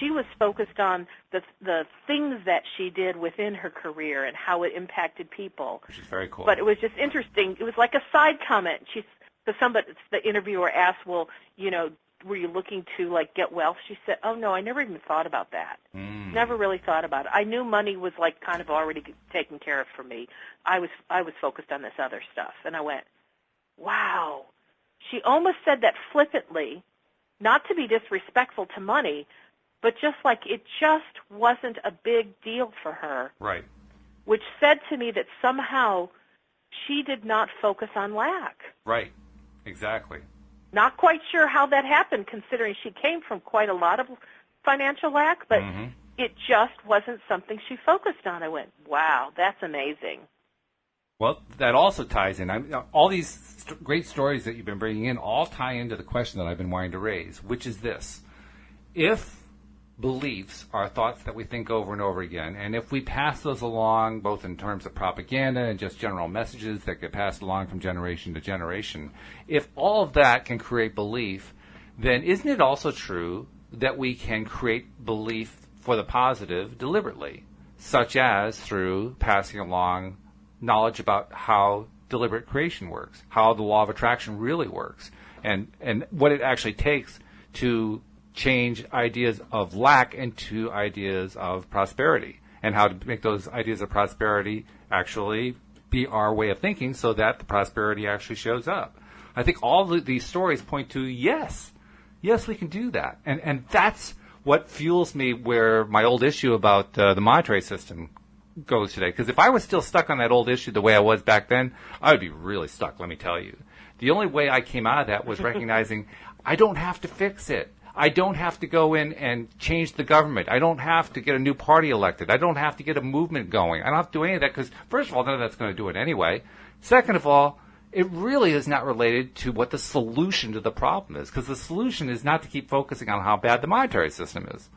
Speaker 2: She was focused on the things that she did within her career and how it impacted people.
Speaker 1: Which is very cool.
Speaker 2: But it was just interesting. It was like a side comment. The interviewer asked, well, were you looking to like get wealth? She said, oh no, I never even thought about that. Never really thought about it. I knew money was like kind of already taken care of for me. I was focused on this other stuff. And I went, wow. She almost said that flippantly, not to be disrespectful to money, but just like it just wasn't a big deal for her.
Speaker 1: Right.
Speaker 2: Which said to me that somehow she did not focus on lack.
Speaker 1: Right. Exactly.
Speaker 2: Not quite sure how that happened, considering she came from quite a lot of financial lack, but it just wasn't something she focused on. I went, wow, that's amazing.
Speaker 1: Well, that also ties in. All these great stories that you've been bringing in all tie into the question that I've been wanting to raise, which is this. If beliefs are thoughts that we think over and over again, and if we pass those along, both in terms of propaganda and just general messages that get passed along from generation to generation, if all of that can create belief, then isn't it also true that we can create belief for the positive deliberately, such as through passing along knowledge about how deliberate creation works, how the law of attraction really works, and what it actually takes to change ideas of lack into ideas of prosperity, and how to make those ideas of prosperity actually be our way of thinking so that the prosperity actually shows up. I think all of these stories point to yes, we can do that. And that's what fuels me where my old issue about the monetary system goes today. Because if I was still stuck on that old issue the way I was back then, I would be really stuck, let me tell you. The only way I came out of that was recognizing I don't have to fix it. I don't have to go in and change the government. I don't have to get a new party elected. I don't have to get a movement going. I don't have to do any of that because, first of all, none of that's going to do it anyway. Second of all, it really is not related to what the solution to the problem is, because the solution is not to keep focusing on how bad the monetary system is.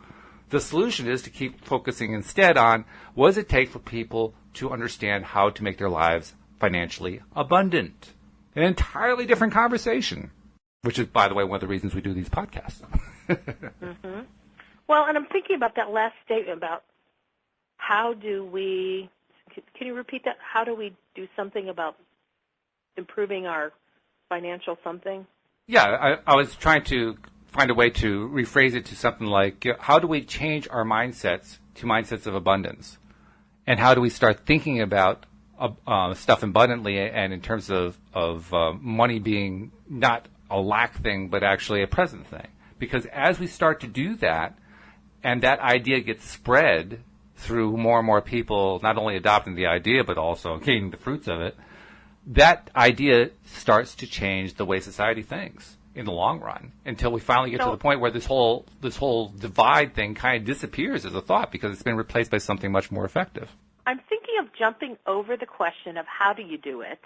Speaker 1: The solution is to keep focusing instead on what does it take for people to understand how to make their lives financially abundant. An entirely different conversation, which is, by the way, one of the reasons we do these podcasts.
Speaker 2: Mm-hmm. Well, and I'm thinking about that last statement about how do we, can you repeat that? How do we do something about improving our financial something?
Speaker 1: Yeah, I was trying to find a way to rephrase it to something like, how do we change our mindsets to mindsets of abundance? And how do we start thinking about stuff abundantly and in terms of money being not a lack thing, but actually a present thing? Because as we start to do that, and that idea gets spread through more and more people not only adopting the idea, but also gaining the fruits of it, that idea starts to change the way society thinks in the long run, until we finally get to the point where this whole divide thing kind of disappears as a thought because it's been replaced by something much more effective.
Speaker 2: I'm thinking of jumping over the question of how do you do it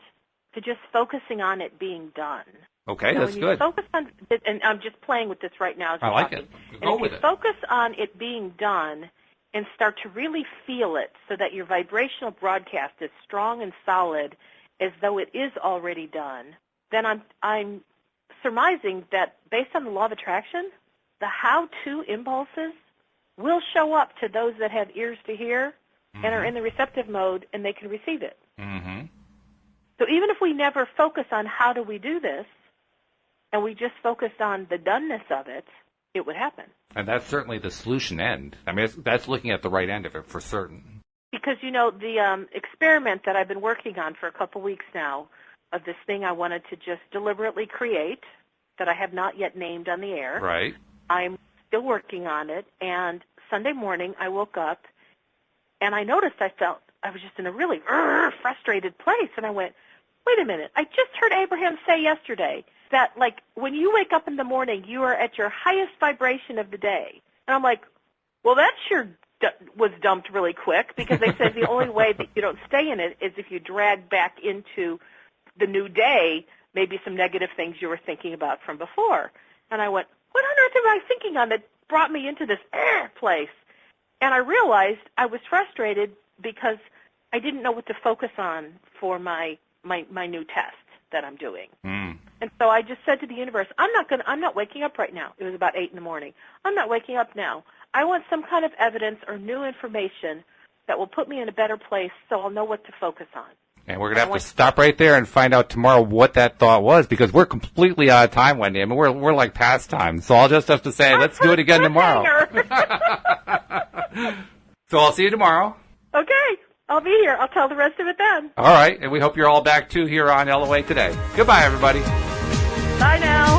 Speaker 2: to just focusing on it being done.
Speaker 1: Okay,
Speaker 2: so
Speaker 1: that's good.
Speaker 2: Focus on, and I'm just playing with this right now as we're
Speaker 1: like
Speaker 2: talking.
Speaker 1: it. Go
Speaker 2: and
Speaker 1: with
Speaker 2: if you
Speaker 1: it.
Speaker 2: focus on it being done and start to really feel it so that your vibrational broadcast is strong and solid as though it is already done, then I'm surmising that based on the law of attraction, the how-to impulses will show up to those that have ears to hear and are in the receptive mode, and they can receive it.
Speaker 1: Mm-hmm.
Speaker 2: So even if we never focus on how do we do this, and we just focused on the doneness of it, it would happen.
Speaker 1: And that's certainly the solution end. I mean, that's looking at the right end of it for certain.
Speaker 2: Because, you know, the experiment that I've been working on for a couple weeks now of this thing I wanted to just deliberately create that I have not yet named on the air.
Speaker 1: Right.
Speaker 2: I'm still working on it, and Sunday morning I woke up, and I noticed I was just in a really frustrated place, and I went, wait a minute, I just heard Abraham say yesterday that, like, when you wake up in the morning, you are at your highest vibration of the day. And I'm like, well, that sure was dumped really quick, because they said the only way that you don't stay in it is if you drag back into the new day maybe some negative things you were thinking about from before. And I went, what on earth am I thinking on that brought me into this place? And I realized I was frustrated because I didn't know what to focus on for my new test that I'm doing.
Speaker 1: Mm.
Speaker 2: And so I just said to the universe, I'm not waking up right now. It was about 8 a.m. I'm not waking up now. I want some kind of evidence or new information that will put me in a better place so I'll know what to focus on.
Speaker 1: And we're going to have to stop right there and find out tomorrow what that thought was, because we're completely out of time, Wendy. I mean, we're like past time. So I'll just have to say, let's do it again tomorrow. So I'll see you tomorrow.
Speaker 2: Okay. I'll be here. I'll tell the rest of it then.
Speaker 1: All right. And we hope you're all back, too, here on LOA Today. Goodbye, everybody.
Speaker 2: Bye now.